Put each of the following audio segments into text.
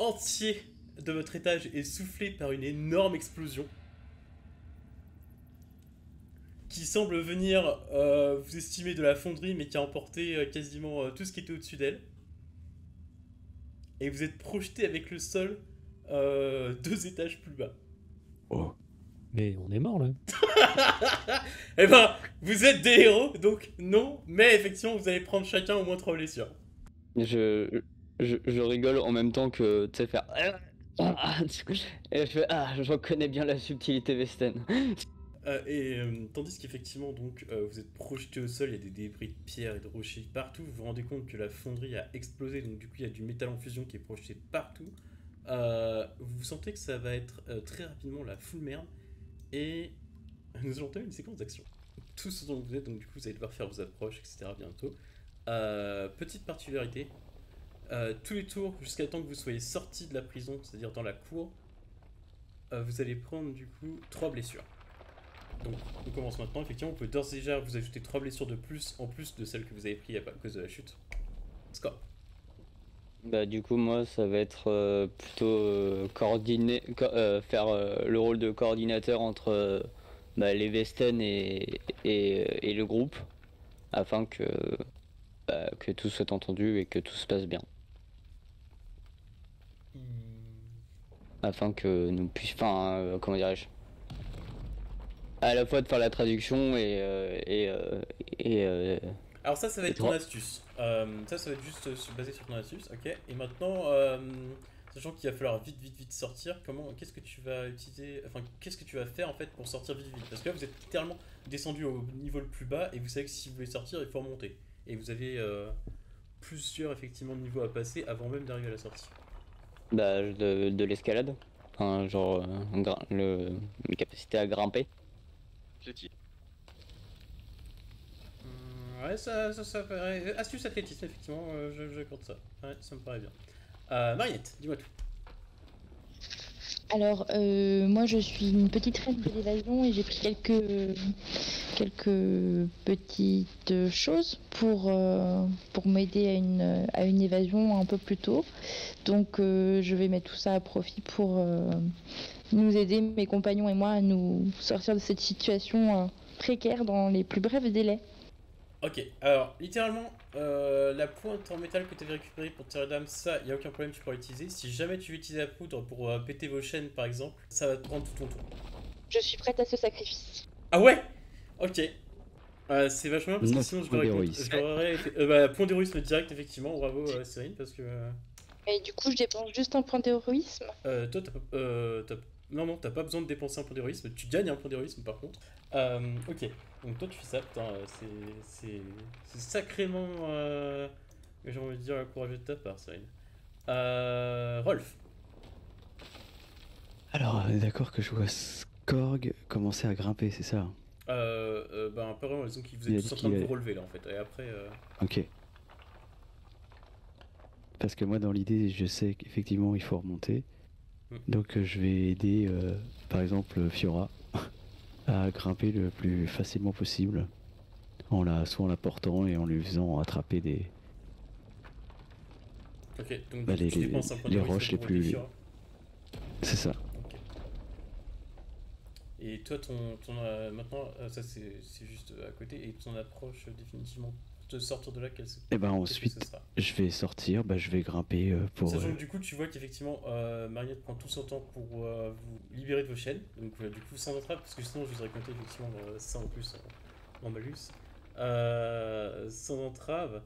entier de votre étage est soufflé par une énorme explosion qui semble venir, vous estimez, de la fonderie, mais qui a emporté quasiment tout ce qui était au-dessus d'elle. Et vous êtes projeté avec le sol 2 étages plus bas. Oh. Mais on est mort là. Eh ben, vous êtes des héros, donc non, mais effectivement, vous allez prendre chacun au moins 3 blessures. Je, je rigole en même temps que, tu sais, faire... Et je fais, je reconnais bien la subtilité Vesten. Tandis qu'effectivement, donc, vous êtes projeté au sol, il y a des débris de pierre et de rochers partout, vous vous rendez compte que la fonderie a explosé, donc du coup, il y a du métal en fusion qui est projeté partout. Vous sentez que ça va être très rapidement la full merde, et nous allons entamer une séquence d'action. Tout ce dont vous êtes, donc du coup, vous allez devoir faire vos approches, etc. bientôt. Petite particularité, tous les tours, jusqu'à temps que vous soyez sorti de la prison, c'est-à-dire dans la cour, vous allez prendre du coup 3 blessures. Donc on commence maintenant. Effectivement, vous pouvez d'ores et déjà vous ajouter 3 blessures de plus en plus de celles que vous avez prises à cause de la chute. Score. Bah du coup moi ça va être plutôt faire le rôle de coordinateur entre les Vesten et le groupe afin que tout soit entendu et que tout se passe bien. Afin que nous puissions, comment dirais-je, à la fois de faire la traduction Alors ça va être ton toi. astuce. Ça va être juste basé sur ton astuce, ok. Et maintenant, sachant qu'il va falloir vite sortir, qu'est-ce que tu vas utiliser, enfin, qu'est-ce que tu vas faire en fait pour sortir vite? Parce que là, vous êtes littéralement descendu au niveau le plus bas et vous savez que si vous voulez sortir, il faut remonter. Et vous avez plusieurs effectivement niveaux à passer avant même d'arriver à la sortie. Bah de l'escalade, enfin, genre une capacité à grimper. Ouais, ça paraît. Astuce athlétisme, effectivement, je compte ça. Ouais, ça me paraît bien. Mariette, dis-moi tout. Alors, moi, je suis une petite reine de l'évasion et j'ai pris quelques petites choses pour m'aider à une évasion un peu plus tôt. Donc, je vais mettre tout ça à profit pour nous aider, mes compagnons et moi, à nous sortir de cette situation précaire dans les plus brefs délais. Ok, alors littéralement, la pointe en métal que tu avais récupérée pour tirer d'âme, ça, il n'y a aucun problème, tu pourras l'utiliser. Si jamais tu veux utiliser la poudre pour péter vos chaînes par exemple, ça va te prendre tout ton tour. Je suis prête à ce sacrifice. Ah ouais. Ok. C'est vachement bien parce que 9 sinon je points l'aurais d'héroïsme. point d'héroïsme direct, effectivement, bravo Cyrine, parce que. Et du coup, je dépense juste un point d'héroïsme. Toi, non, t'as pas besoin de dépenser un point d'héroïsme, tu gagnes un point d'héroïsme par contre. Ok, donc toi tu fais ça, putain, c'est sacrément, j'ai envie de dire, courageux de ta part, Cyrine. Rolf. Alors, on est d'accord que je vois Skorg commencer à grimper, c'est ça? Apparemment, disons qu'ils vous Il a êtes dit tous en train de qu'il vous allait- relever là en fait, et après. Ok. Parce que moi, dans l'idée, je sais qu'effectivement, il faut remonter. Hmm. Donc, je vais aider, par exemple, Fiora à grimper le plus facilement possible. Soit en la portant et en lui faisant attraper Ok, donc bah, du coup, tu dépenses un point les d'héroïsme roches les pour plus. Fiora. C'est ça. Ok. Et toi, maintenant, ça c'est juste à côté, et ton approche définitivement de sortir de là, Et ben qu'est-ce que ce ensuite, sera? je vais sortir, je vais grimper pour. Sachant que du coup, tu vois qu'effectivement, Mariette prend tout son temps pour vous libérer de vos chaînes, donc du coup, sans entrave, parce que sinon, je vous aurais compté effectivement ça en plus en malus. Sans entrave,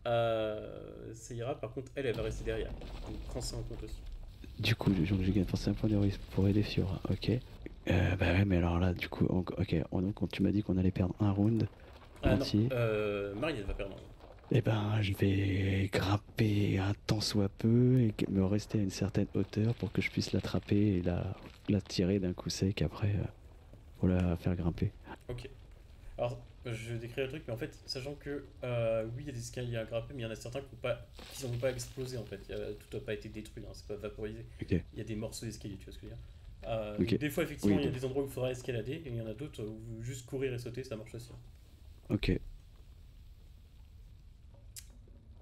ça ira, par contre, elle va rester derrière. Donc prends ça en compte aussi. Du coup, je gagne forcément un point d'héroïsme pour aider Fiora. Ok. Bah ouais, mais alors là, du coup, ok. Donc tu m'as dit qu'on allait perdre un round Ah non, entier. Mariette va perdre. Et ben, je vais grimper un tant soit peu et me rester à une certaine hauteur pour que je puisse l'attraper et la tirer d'un coup sec après pour la faire grimper. Ok. Alors, je décrirai le truc, mais en fait, sachant que oui, il y a des escaliers à grimper, mais il y en a certains qui n'ont pas explosé en fait. Tout n'a pas été détruit, hein, c'est pas vaporisé. Ok. Il y a des morceaux d'escalier, tu vois ce que je veux dire. Ok. Donc des fois, effectivement, Oui, il y a bon. des endroits où il faudra escalader, et il y en a d'autres où juste courir et sauter, ça marche aussi. Ok.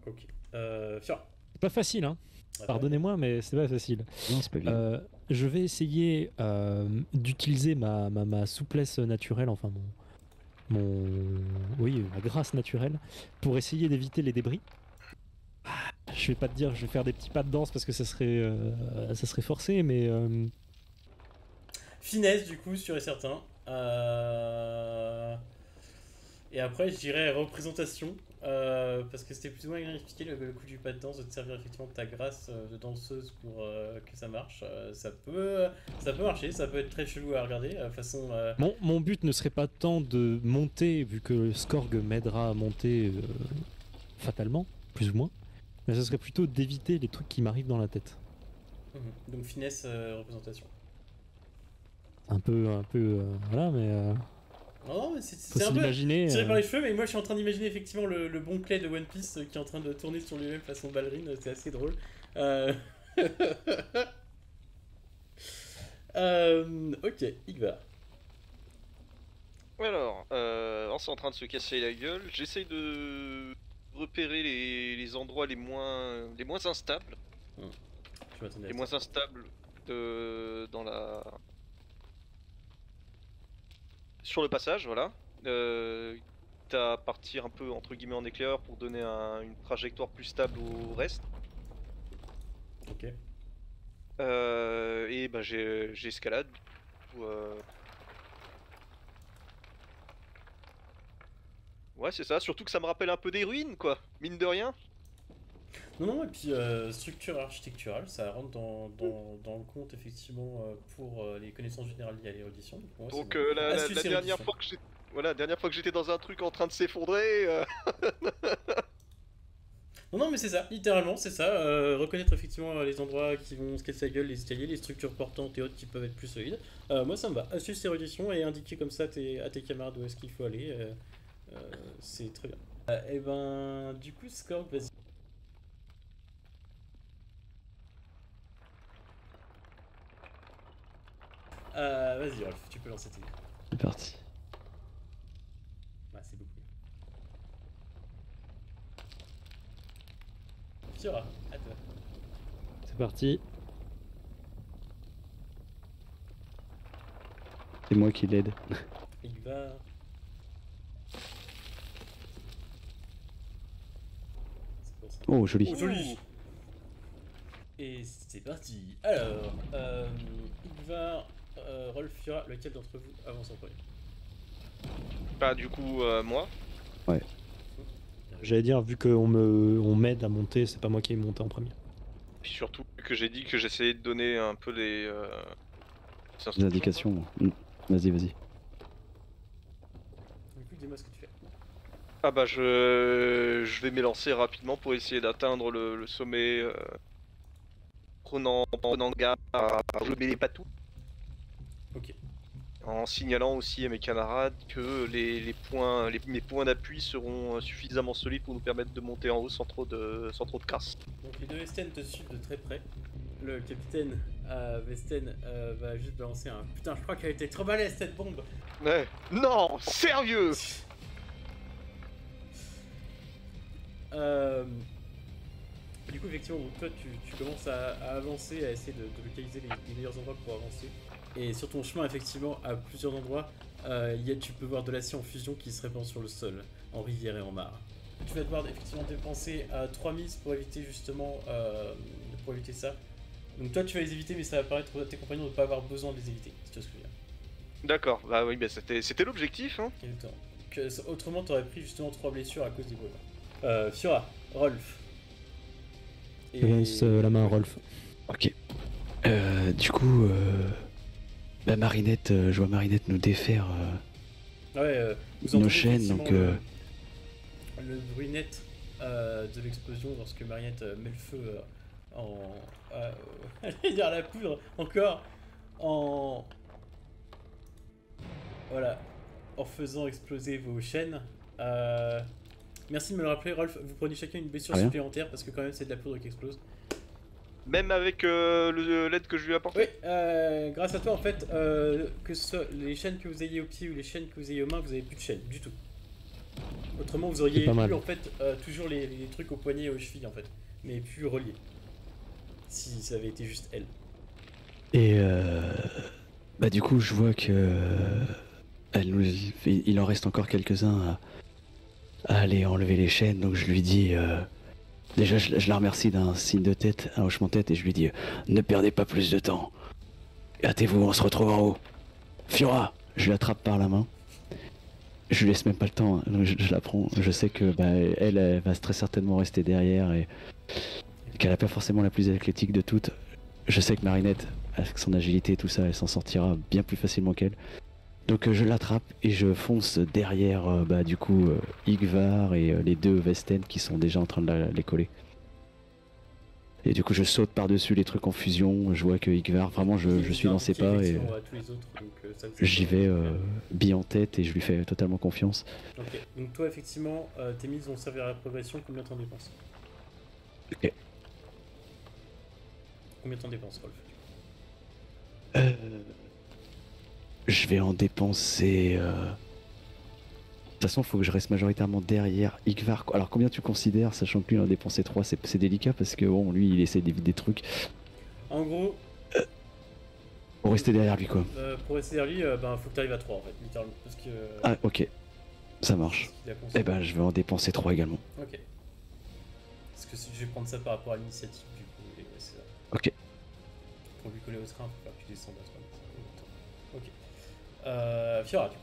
Ok. Fiora. C'est pas facile, hein. Pardonnez-moi, mais c'est pas facile. Non, c'est pas bien. Je vais essayer d'utiliser ma souplesse naturelle, enfin oui, ma grâce naturelle, pour essayer d'éviter les débris. Je vais pas te dire, je vais faire des petits pas de danse parce que ça serait forcé, mais Finesse, du coup, sûr et certain. Et après, je dirais représentation. Parce que c'était plus ou moins bien expliqué le coup du pas de danse, de te servir effectivement de ta grâce de danseuse pour que ça marche. Ça peut marcher, ça peut être très chelou à regarder. Façon. mon but ne serait pas tant de monter, vu que Skorg m'aidera à monter fatalement, plus ou moins, mais ce serait plutôt d'éviter les trucs qui m'arrivent dans la tête. Donc finesse, représentation. Un peu, voilà, mais Non, mais faut c'est un peu s'imaginer. tiré par les cheveux, mais moi je suis en train d'imaginer effectivement le bon Clay de One Piece qui est en train de tourner sur lui-même façon ballerine, c'est assez drôle. Ok, Igvar. Alors, on est en train de se casser la gueule. J'essaye de repérer les endroits les moins instables. Je m'attendais à Les ça. moins instables dans la... Sur le passage, voilà. T'as à partir un peu entre guillemets en éclair pour donner une trajectoire plus stable au reste. Ok. Et bah j'escalade. Ouais, c'est ça, surtout que ça me rappelle un peu des ruines, quoi, mine de rien. Non, et puis structure architecturale, ça rentre dans le compte effectivement pour les connaissances générales liées à l'érudition. Pour moi, c'est Donc bon. la Astuce dernière érudition. fois que j'ai... Voilà, dernière fois que j'étais dans un truc en train de s'effondrer. Non, mais c'est ça, littéralement, c'est ça. Reconnaître effectivement les endroits qui vont se casser la gueule, les escaliers, les structures portantes et autres qui peuvent être plus solides. Moi, ça me va. Astuce érudition et indiquer comme ça à tes camarades où est-ce qu'il faut aller. C'est très bien. Et ben, du coup, Scorp, vas-y. Vas-y, Rolf, tu peux lancer tes. C'est parti. Ah, c'est beaucoup mieux. Fiora, à toi. C'est parti. C'est moi qui l'aide. Igvar. C'est pour ça. Oh, joli. Oh, joli. Et c'est parti. Alors, Igvar, Rolf, Fiora, lequel d'entre vous avance en premier? Bah du coup, moi. J'allais dire, vu on m'aide à monter, c'est pas moi qui ai monté en premier. Puis surtout que j'ai dit que j'essayais de donner un peu les Des instructions, indications. Vas-y, vas-y. Du coup, dis-moi ce que tu fais. Ah bah je vais m'élancer rapidement pour essayer d'atteindre le sommet, prenant garde à lever les patous, Ok. en signalant aussi à mes camarades que mes points d'appui seront suffisamment solides pour nous permettre de monter en haut sans trop de crasse. Donc les deux Vesten te suivent de très près. Le capitaine Vesten va juste balancer un... Putain, je crois qu'elle était trop balèze cette bombe. Ouais. Non, sérieux. Du coup, effectivement, donc toi, tu commences à avancer, à essayer de localiser les meilleurs endroits pour avancer. Et sur ton chemin, effectivement, à plusieurs endroits, tu peux voir de l'acier en fusion qui se répand sur le sol, en rivière et en mare. Tu vas devoir effectivement dépenser 3 mises pour éviter justement pour éviter ça. Donc toi, tu vas les éviter, mais ça va permettre à tes compagnons de ne pas avoir besoin de les éviter, si tu vois ce que je veux dire. D'accord, bah oui, bah c'était l'objectif, hein. Exactement. Autrement, t'aurais pris justement 3 blessures à cause des brûlures. Fiora, Rolf. Je lance la main à Rolf. Ok. Du coup, bah Marinette, je vois Marinette nous défaire Ouais, vous nos entendez chaînes, effectivement donc le bruit net de l'explosion lorsque Mariette met le feu j'allais dire à la poudre, encore en... Voilà, en faisant exploser vos chaînes. Merci de me le rappeler, Rolf, vous prenez chacun une blessure Rien. supplémentaire parce que quand même c'est de la poudre qui explose. Même avec l'aide que je lui ai apportée. Oui, grâce à toi en fait, que ce soit les chaînes que vous ayez au pied ou les chaînes que vous ayez aux mains, vous avez plus de chaînes du tout. Autrement vous auriez C'est pas eu mal. en fait toujours les trucs au poignet et aux chevilles en fait, mais plus reliés. si ça avait été juste elle. Et bah du coup je vois que il en reste encore quelques-uns à aller enlever les chaînes, donc je lui dis déjà je la remercie d'un signe de tête, un hochement de tête, et je lui dis ne perdez pas plus de temps. Hâtez-vous, on se retrouve en haut. Fiora, je l'attrape par la main. Je lui laisse même pas le temps, hein. Donc je la prends. Je sais que bah, elle va très certainement rester derrière et qu'elle a pas forcément la plus athlétique de toutes. Je sais que Marinette, avec son agilité et tout ça, elle s'en sortira bien plus facilement qu'elle. Donc je l'attrape et je fonce derrière bah, du coup Yggvar et les deux Vesten qui sont déjà en train de les coller. Et du coup je saute par-dessus les trucs en fusion, je vois que Yggvar, vraiment je suis dans ses pas et tous les autres, donc, ça, j'y vais bille en tête et je lui fais totalement confiance. Ok, donc toi effectivement, tes mises vont servir à la progression, combien t'en dépenses? Ok. Combien t'en dépenses, Rolf? Je vais en dépenser... De toute façon, il faut que je reste majoritairement derrière Yggvar. Alors combien tu considères, sachant que lui il en a dépensé 3, c'est délicat parce que bon, lui il essaie d'éviter des trucs. En gros... Pour rester derrière lui quoi. Pour rester derrière lui, faut que tu arrives à 3 en fait, littéralement. Parce que, Ah ok, ça marche. Eh ben je vais en dépenser 3 également. Ok. Parce que si je vais prendre ça par rapport à l'initiative du coup, et ouais, c'est ça. Ok. Pour lui coller au train, faut faire que tu descendes à 3. Ok. Fiora, du coup.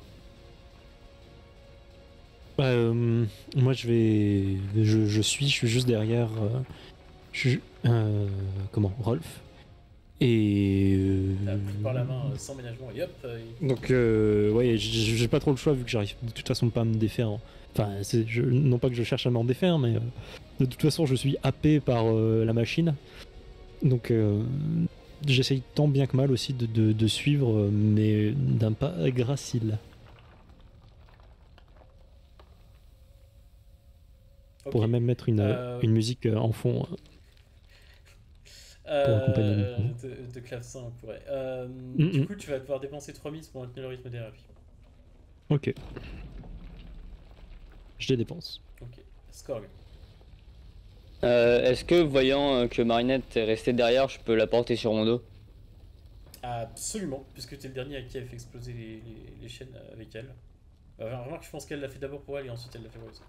Moi je suis juste derrière Rolf et T'as pris par la main sans ménagement et hop donc ouais, j'ai pas trop le choix vu que j'arrive de toute façon pas à me défaire. Enfin non pas que je cherche à m'en défaire, mais de toute façon je suis happé par la machine, donc j'essaye tant bien que mal aussi de suivre, mais d'un pas gracile. On pourrait même mettre une musique en fond pour accompagner de clavecin, on pourrait. Du coup, tu vas devoir dépenser 3 mises pour maintenir le rythme des rapides. Ok. Je les dépense. Ok. Scorg. Est-ce que, voyant que Marinette est restée derrière, je peux la porter sur mon dos? Absolument, puisque tu es le dernier à qui avait fait exploser les chaînes avec elle. Remarque, je pense qu'elle l'a fait d'abord pour elle et ensuite elle l'a fait pour les autres.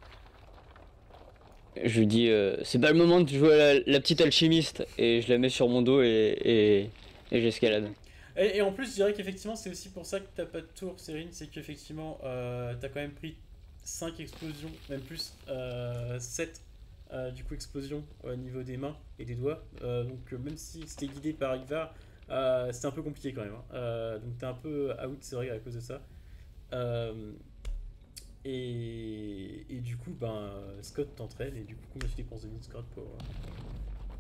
Je lui dis, c'est pas le moment de jouer à la petite alchimiste, et je la mets sur mon dos et j'escalade. Et en plus, je dirais qu'effectivement, c'est aussi pour ça que t'as pas de tour, Cérine, c'est qu'effectivement, t'as quand même pris 5 explosions, même plus, 7 du coup explosions au niveau des mains et des doigts. Donc même si c'était guidé par Yggvar, c'était un peu compliqué quand même. Hein. Donc t'es un peu out, c'est vrai, à cause de ça. Et du coup, Scott t'entraîne, et du coup, combien tu dépenses de Scott pour...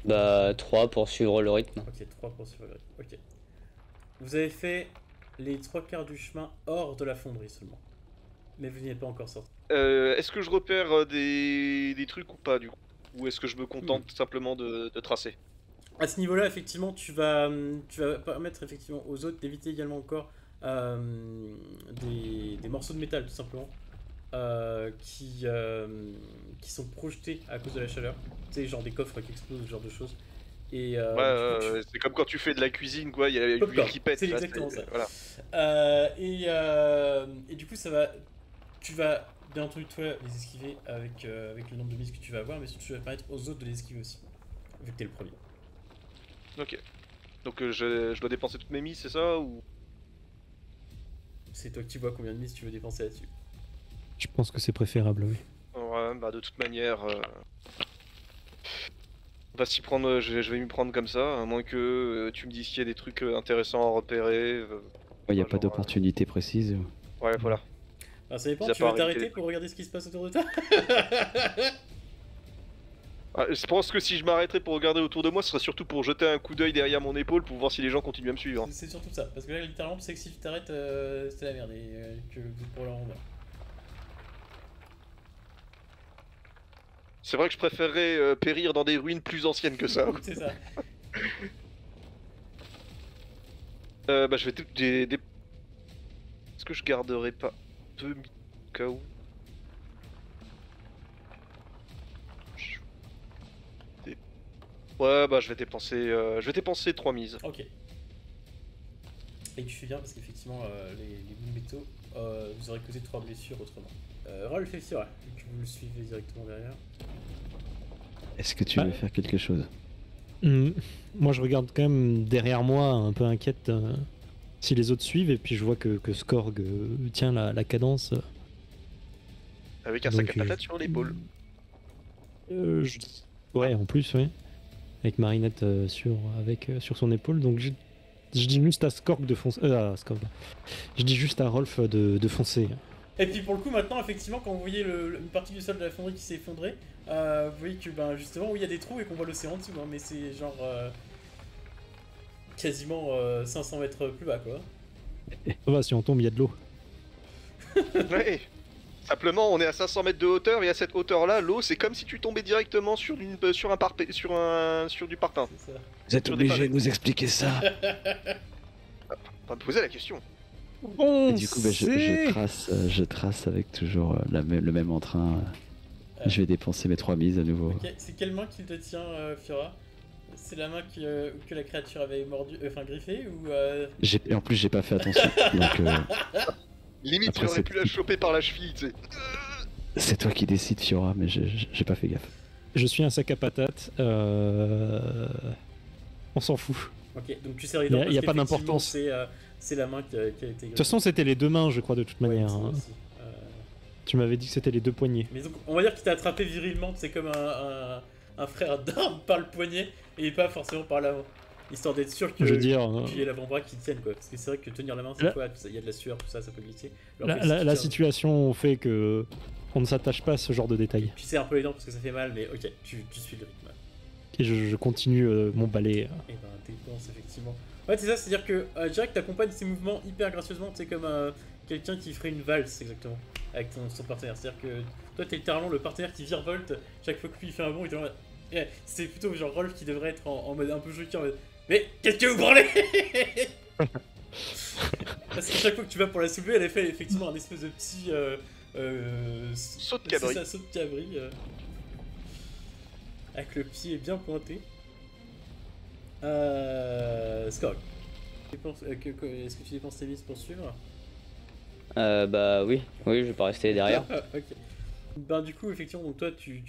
Bah 3 pour suivre le rythme. Ok, 3 pour suivre le rythme, ok. Vous avez fait les 3/4 du chemin hors de la fonderie seulement. Mais vous n'y êtes pas encore sorti. Est-ce que je repère des trucs ou pas du coup? Ou est-ce que je me contente simplement de tracer? À ce niveau-là, effectivement, tu vas permettre effectivement aux autres d'éviter également encore des morceaux de métal, tout simplement. Qui sont projetés à cause de la chaleur. Tu sais, genre des coffres qui explosent, ce genre de choses. Et c'est comme quand tu fais de la cuisine, quoi, il y a l'huile qui pète. C'est exactement ça. Voilà. Et du coup, tu vas bien entendu toi les esquiver avec le nombre de mises que tu vas avoir, mais surtout tu vas permettre aux autres de les esquiver aussi, vu que t'es le premier. Ok. Donc je dois dépenser toutes mes mises, c'est ça ou... C'est toi qui vois combien de mises tu veux dépenser là-dessus. Je pense que c'est préférable, oui. Ouais, de toute manière, on va s'y prendre. Je vais m'y prendre comme ça, à moins que tu me dises qu'il y a des trucs intéressants à repérer. Il n'y a pas d'opportunité précise. Ouais, voilà. Alors, ça dépend, tu veux t'arrêter pour regarder ce qui se passe autour de toi? Je pense que si je m'arrêterais pour regarder autour de moi, ce serait surtout pour jeter un coup d'œil derrière mon épaule pour voir si les gens continuent à me suivre. C'est surtout ça, parce que là, littéralement, tu sais que si tu t'arrêtes, c'est la merde et que vous êtes pour leur rendre. C'est vrai que je préférerais périr dans des ruines plus anciennes que ça. C'est ça. Je vais Est-ce que je garderai pas 2 au cas où? Ouais, bah je vais dépenser 3 mises. Ok. Et tu fais bien parce qu'effectivement, les bouts de métaux, vous aurez causé 3 blessures autrement. Rolf et Fiora, vu que vous le suivez directement derrière. Est-ce que tu veux faire quelque chose? Moi je regarde quand même derrière moi, un peu inquiète si les autres suivent, et puis je vois que Skorg tient la cadence. Avec un Donc, sac à patates sur l'épaule. Ouais, en plus, ouais. Avec Marinette sur son épaule, donc je dis juste à Skorg de foncer. Je dis juste à Rolf de foncer. Et puis pour le coup, maintenant, effectivement, quand vous voyez une partie du sol de la fonderie qui s'est effondrée, vous voyez que justement, oui, il y a des trous et qu'on voit l'océan en dessous, hein, mais c'est genre quasiment 500 mètres plus bas, quoi. Ça va, si on tombe, il y a de l'eau. Ouais. Simplement, on est à 500 mètres de hauteur et à cette hauteur-là, l'eau, c'est comme si tu tombais directement sur du parpaing. C'est ça. Vous êtes obligé de nous expliquer ça. On va me poser la question. Et du coup, je trace avec toujours le même entrain. Je vais dépenser mes 3 mises à nouveau. Ok, c'est quelle main qui te tient, Fiora? C'est la main que la créature avait griffée ou Et en plus, j'ai pas fait attention. Donc, Limite, après, tu aurais pu la choper par la cheville, tu sais. c'est toi qui décides, Fiora, mais j'ai pas fait gaffe. Je suis un sac à patates. On s'en fout. Ok, donc tu serres les dents. Y a parce pas qu'effectivement, d'importance. C'est la main qui a été. De toute façon, c'était les deux mains, je crois, de toute manière. Hein. Tu m'avais dit que c'était les deux poignets. Mais donc, on va dire qu'il t'a attrapé virilement, c'est comme un frère d'armes par le poignet et pas forcément par la main. Histoire d'être sûr que Je veux dire, qu'il y ait l'avant-bras qui tienne, quoi. Parce que c'est vrai que tenir la main, c'est Là- quoi? Il y a de la sueur, tout ça, ça peut glisser. Alors que si la tu tiens- situation fait que on ne s'attache pas à ce genre de détails. Tu serres un peu les dents parce que ça fait mal, mais ok, tu suis le rythme. Et je continue mon balai. Et ben, dépense, effectivement. Ouais, c'est ça, c'est-à-dire que je dirais que t'accompagnes ces mouvements hyper gracieusement, c'est comme quelqu'un qui ferait une valse, exactement, avec son partenaire. C'est-à-dire que toi, t'es littéralement le partenaire qui virevolte chaque fois que lui il fait un bond, il te dit, eh, c'est plutôt genre Rolf qui devrait être en mode un peu jockey, en mode mais qu'est-ce que vous branlez? Parce que chaque fois que tu vas pour la soulever, elle a fait effectivement un espèce de petit Saut de cabri. C'est ça, saut de cabri. Avec le pied bien pointé. Skorg. Est-ce que tu dépenses tes mises pour suivre? Bah oui, je vais pas rester derrière. Ok. Ben du coup, effectivement, donc toi, tu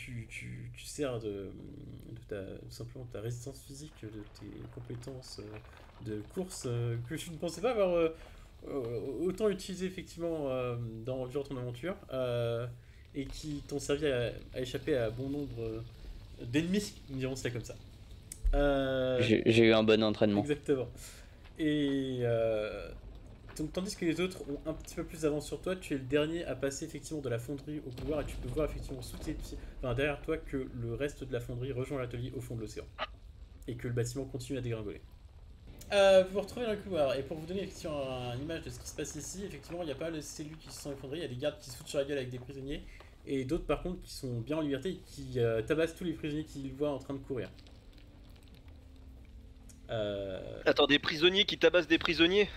sers simplement de ta résistance physique, de tes compétences de course que je ne pensais pas avoir autant utilisé effectivement durant ton aventure et qui t'ont servi à échapper à bon nombre d'ennemis, dirons cela comme ça. J'ai eu un bon entraînement. Exactement. Et donc, tandis que les autres ont un petit peu plus d'avance sur toi, tu es le dernier à passer effectivement de la fonderie au couloir et tu peux voir effectivement sous tes pieds, enfin derrière toi, que le reste de la fonderie rejoint l'atelier au fond de l'océan et que le bâtiment continue à dégringoler. Vous vous retrouvez dans le couloir et pour vous donner effectivement une image de ce qui se passe ici, effectivement il n'y a pas les cellules qui se sont effondrées, il y a des gardes qui se foutent sur la gueule avec des prisonniers et d'autres par contre qui sont bien en liberté et qui tabassent tous les prisonniers qu'ils voient en train de courir. Attends, des prisonniers qui tabassent des prisonniers?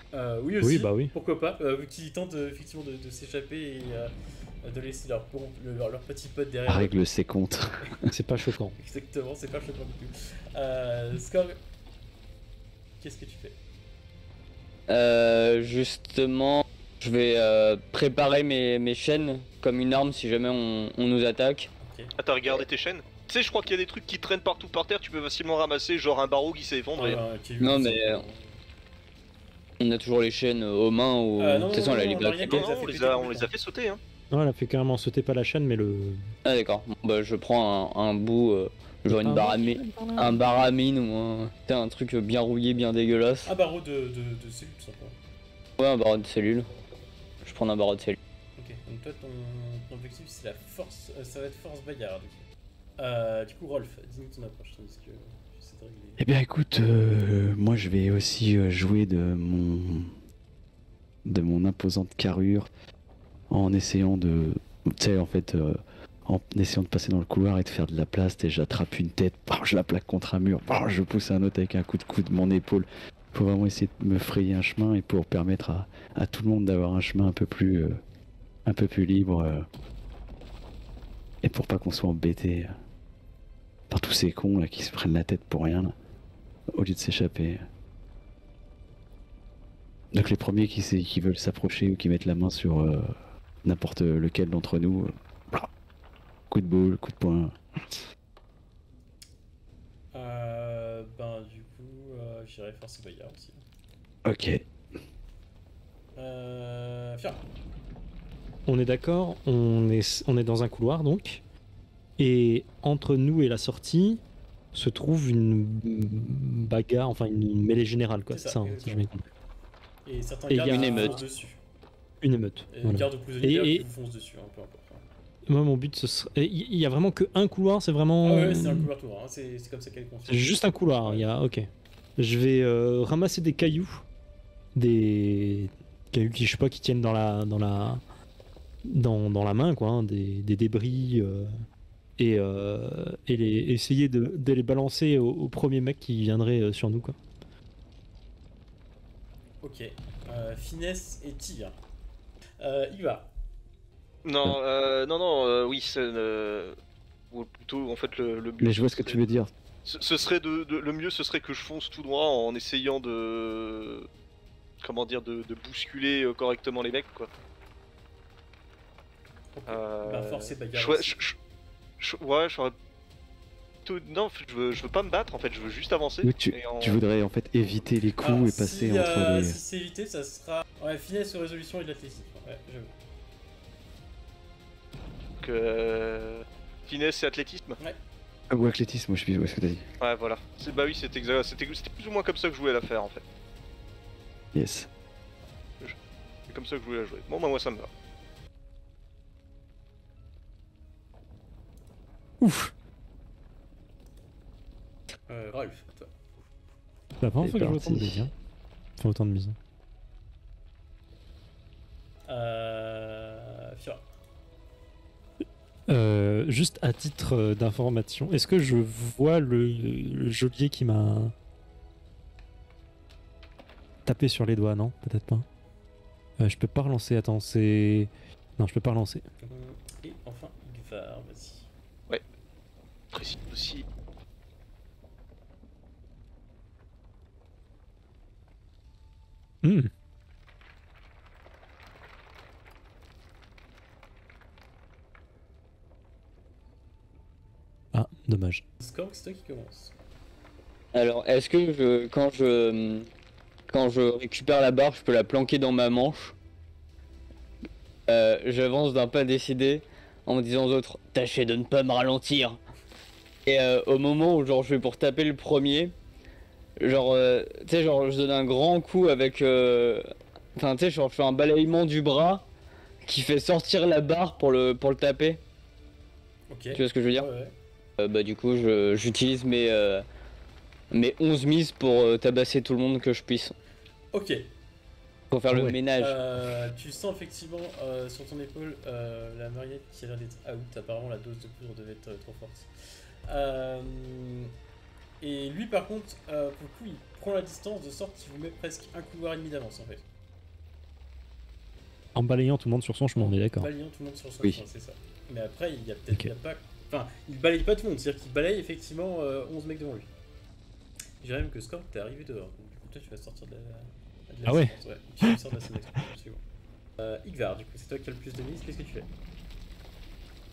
Oui aussi, Oui, bah oui. pourquoi pas, qui tentent effectivement de s'échapper et de laisser leur petit pote derrière. La règle, c'est contre. C'est pas choquant. Exactement, c'est pas choquant du tout. Skorg, qu'est-ce que tu fais? Justement, je vais préparer mes chaînes comme une arme si jamais on nous attaque. Ah, t'as regardé tes chaînes? Tu sais, je crois qu'il y a des trucs qui traînent partout par terre, tu peux facilement ramasser, genre un barreau qui s'est effondré. Non, mais on a toujours les chaînes aux mains ou de toute façon elle a les Marianne, gars. Non, on les a fait sauter, hein. Non, elle a fait carrément sauter pas la chaîne, mais le. Ah d'accord. Bon, bah je prends un bout, genre une baramine, un baramine ou un truc bien rouillé, bien dégueulasse. Un barreau de cellules tout simplement. Ouais, un barreau de cellule. Je prends un barreau de cellule. Ok, donc toi ton objectif c'est la force, ça va être force bagarre. Du coup Rolf, dis-nous ton approche tandis que j'essaie de régler. Eh bien, écoute, moi, je vais aussi jouer de mon imposante carrure en essayant de, tu sais, en fait, en essayant de passer dans le couloir et de faire de la place. Et j'attrape une tête, je la plaque contre un mur, je pousse un autre avec un coup de coude de mon épaule pour vraiment essayer de me frayer un chemin et pour permettre à tout le monde d'avoir un chemin un peu plus libre et pour pas qu'on soit embêté par tous ces cons là qui se prennent la tête pour rien là, au lieu de s'échapper. Donc les premiers qui veulent s'approcher ou qui mettent la main sur n'importe lequel d'entre nous, coup de boule, coup de poing. Ben du coup, j'irai force bagarre aussi. Ok. Fier. On est d'accord, on est dans un couloir donc. Et entre nous et la sortie se trouve une bagarre, enfin une mêlée générale quoi. C'est C'est ça, ça, hein, si je m'y comprends. Et certains Et il y a gardes une vous émeute. foncent dessus. Une émeute. Et Voilà. gardes prisonniers Et- qui vous foncent dessus, hein, peu importe. Moi mon but ce serait... Il y a vraiment que un couloir, c'est vraiment... Ah ouais, c'est un couloir tour, hein. C'est comme ça qu'elle est C'est construite. juste un couloir, il y a... Ok. Je vais ramasser des cailloux. Des cailloux qui, je sais pas, qui tiennent dans la main, quoi. Hein, des débris. Et essayer de les balancer au premier mec qui viendrait sur nous, quoi. Ok. Finesse et tir. Il va. Non, oui, c'est. Ou plutôt, en fait, le mieux. Mais je vois ce que tu veux dire. Ce serait le mieux, ce serait que je fonce tout droit en essayant de. Comment dire, de bousculer correctement les mecs, quoi. Ok. Bah, force et bagarre. Ouais, aussi. ouais, je serais. Non, en fait, je veux pas me battre, en fait, je veux juste avancer. Oui, et en- tu voudrais en fait éviter les coups Alors, et passer si, entre les... Si c'est évité, ça sera. Ouais, finesse, résolution et de l'athlétisme. Ouais, j'avoue. Donc, finesse et athlétisme. Ou athlétisme, moi je suis... Ouais, ce que t'as dit. Ouais, voilà. Bah oui, c'était exact. C'était plus ou moins comme ça que je voulais la faire, en fait. Yes. C'est comme ça que je voulais la jouer. Bon, bah moi ça me va. Ouf. Rolf, toi. C'est la première C'est fois que je vois autant de parti. mise. Hein. Enfin, autant de mise. Fiora. Juste à titre d'information, est-ce que je vois le geôlier qui m'a tapé sur les doigts? Non, peut-être pas. Je peux pas relancer, attends, c'est... Non, je peux pas relancer. Et enfin, Igvar, vas-y. Précis aussi. Hmm. Ah, dommage. Scork, c'est toi qui commence. Alors, est-ce que quand je récupère la barre, je peux la planquer dans ma manche? J'avance d'un pas décidé en me disant aux autres, tâchez de ne pas me ralentir. Et au moment où genre je vais pour taper le premier, genre tu sais genre je donne un grand coup avec enfin tu sais genre je fais un balayement du bras qui fait sortir la barre pour le taper. Ok. Tu vois ce que je veux dire? Ouais. Bah du coup j'utilise mes 11 mises pour tabasser tout le monde que je puisse. Ok. Pour faire le Ouais. ménage. Tu sens effectivement sur ton épaule la mariette qui a l'air d'être out. Apparemment, la dose de poudre devait être trop forte. Et lui, par contre, pour le coup, il prend la distance de sorte qu'il vous met presque un couloir et demi d'avance en fait. En balayant tout le monde sur son chemin, on est d'accord. Balayant tout le monde sur son Oui. chemin, c'est ça. Mais après, il y a peut-être Ok. il y a pas. Enfin, il balaye pas tout le monde, c'est-à-dire qu'il balaye effectivement 11 mecs devant lui. Je dirais même que Scorp, t'es arrivé dehors. Donc, du coup, toi, tu vas sortir de la Ah ouais. séquence, tu sors de la scène d'action, absolument. Igvar, du coup, c'est toi qui as le plus de mise, qu'est-ce que tu fais?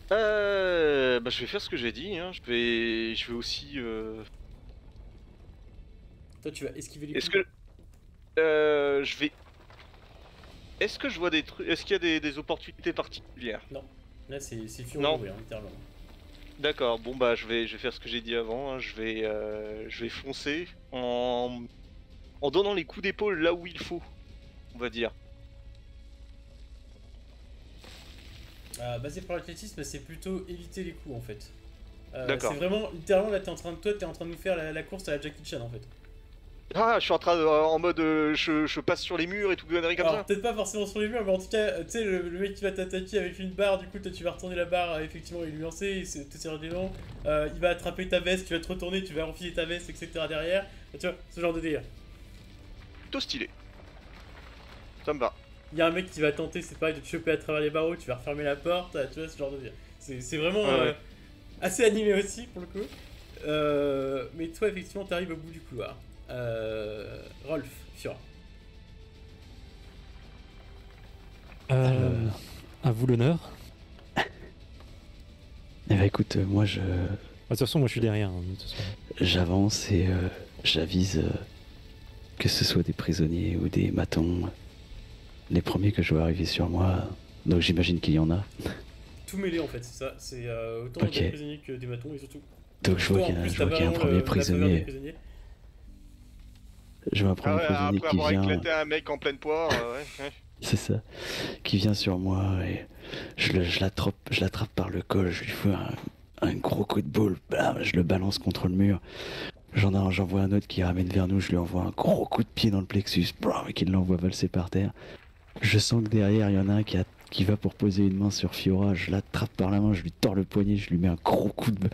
Bah je vais faire ce que j'ai dit, hein. Je vais aussi. Toi, tu vas esquiver les Est-ce coups. que je vais. Est-ce que je vois des trucs. Est-ce qu'il y a des opportunités particulières? Là, c'est fion Non. de mourir, littéralement. D'accord. Bon bah je vais faire ce que j'ai dit avant. Hein. Je vais foncer en donnant les coups d'épaule là où il faut, on va dire. Basé par l'athlétisme, c'est plutôt éviter les coups en fait. D'accord. C'est vraiment, littéralement, là, t'es en train de nous faire la course à la Jackie Chan en fait. Ah, je suis en train de, en mode je passe sur les murs et tout conneries comme Alors, ça. peut-être pas forcément sur les murs, mais en tout cas, tu sais, le mec qui va t'attaquer avec une barre, du coup, toi tu vas retourner la barre, effectivement, et lui lancer, et te serrer des dents. Il va attraper ta veste, tu vas te retourner, tu vas enfiler ta veste, etc. derrière. Tu vois, ce genre de délire. Plutôt stylé. Ça me va. Il y a un mec qui va tenter, c'est pareil, de te choper à travers les barreaux, tu vas refermer la porte, tu vois, ce genre de délire. C'est vraiment Ouais. assez animé aussi, pour le coup. Mais toi, effectivement, t'arrives au bout du couloir. Rolf, Fiora. À vous l'honneur. Eh ben écoute, moi je De toute façon, moi je suis derrière. Hein, de toute façon. j'avance et j'avise que ce soit des prisonniers ou des matons, les premiers que je vois arriver sur moi. Donc j'imagine qu'il y en a. Tout mêlé en fait, c'est ça. C'est autant Ok. des prisonniers que des matons et surtout. Donc je vois toi, qu'il y en a, plus, je t'as vois qu'il y a un vraiment premier la faveur des prisonnier. prisonniers. Je vois un Ah premier ouais, prisonnier après qui avoir vient. éclaté un mec en pleine poire, ouais. C'est ça. Qui vient sur moi et je l'attrape par le col, je lui fais un gros coup de boule, bam, je le balance contre le mur. J'en vois un autre qui ramène vers nous, je lui envoie un gros coup de pied dans le plexus, bam, et qui l'envoie valser par terre. Je sens que derrière, il y en a un qui va pour poser une main sur Fiora, je l'attrape par la main, je lui tords le poignet, je lui mets un gros coup de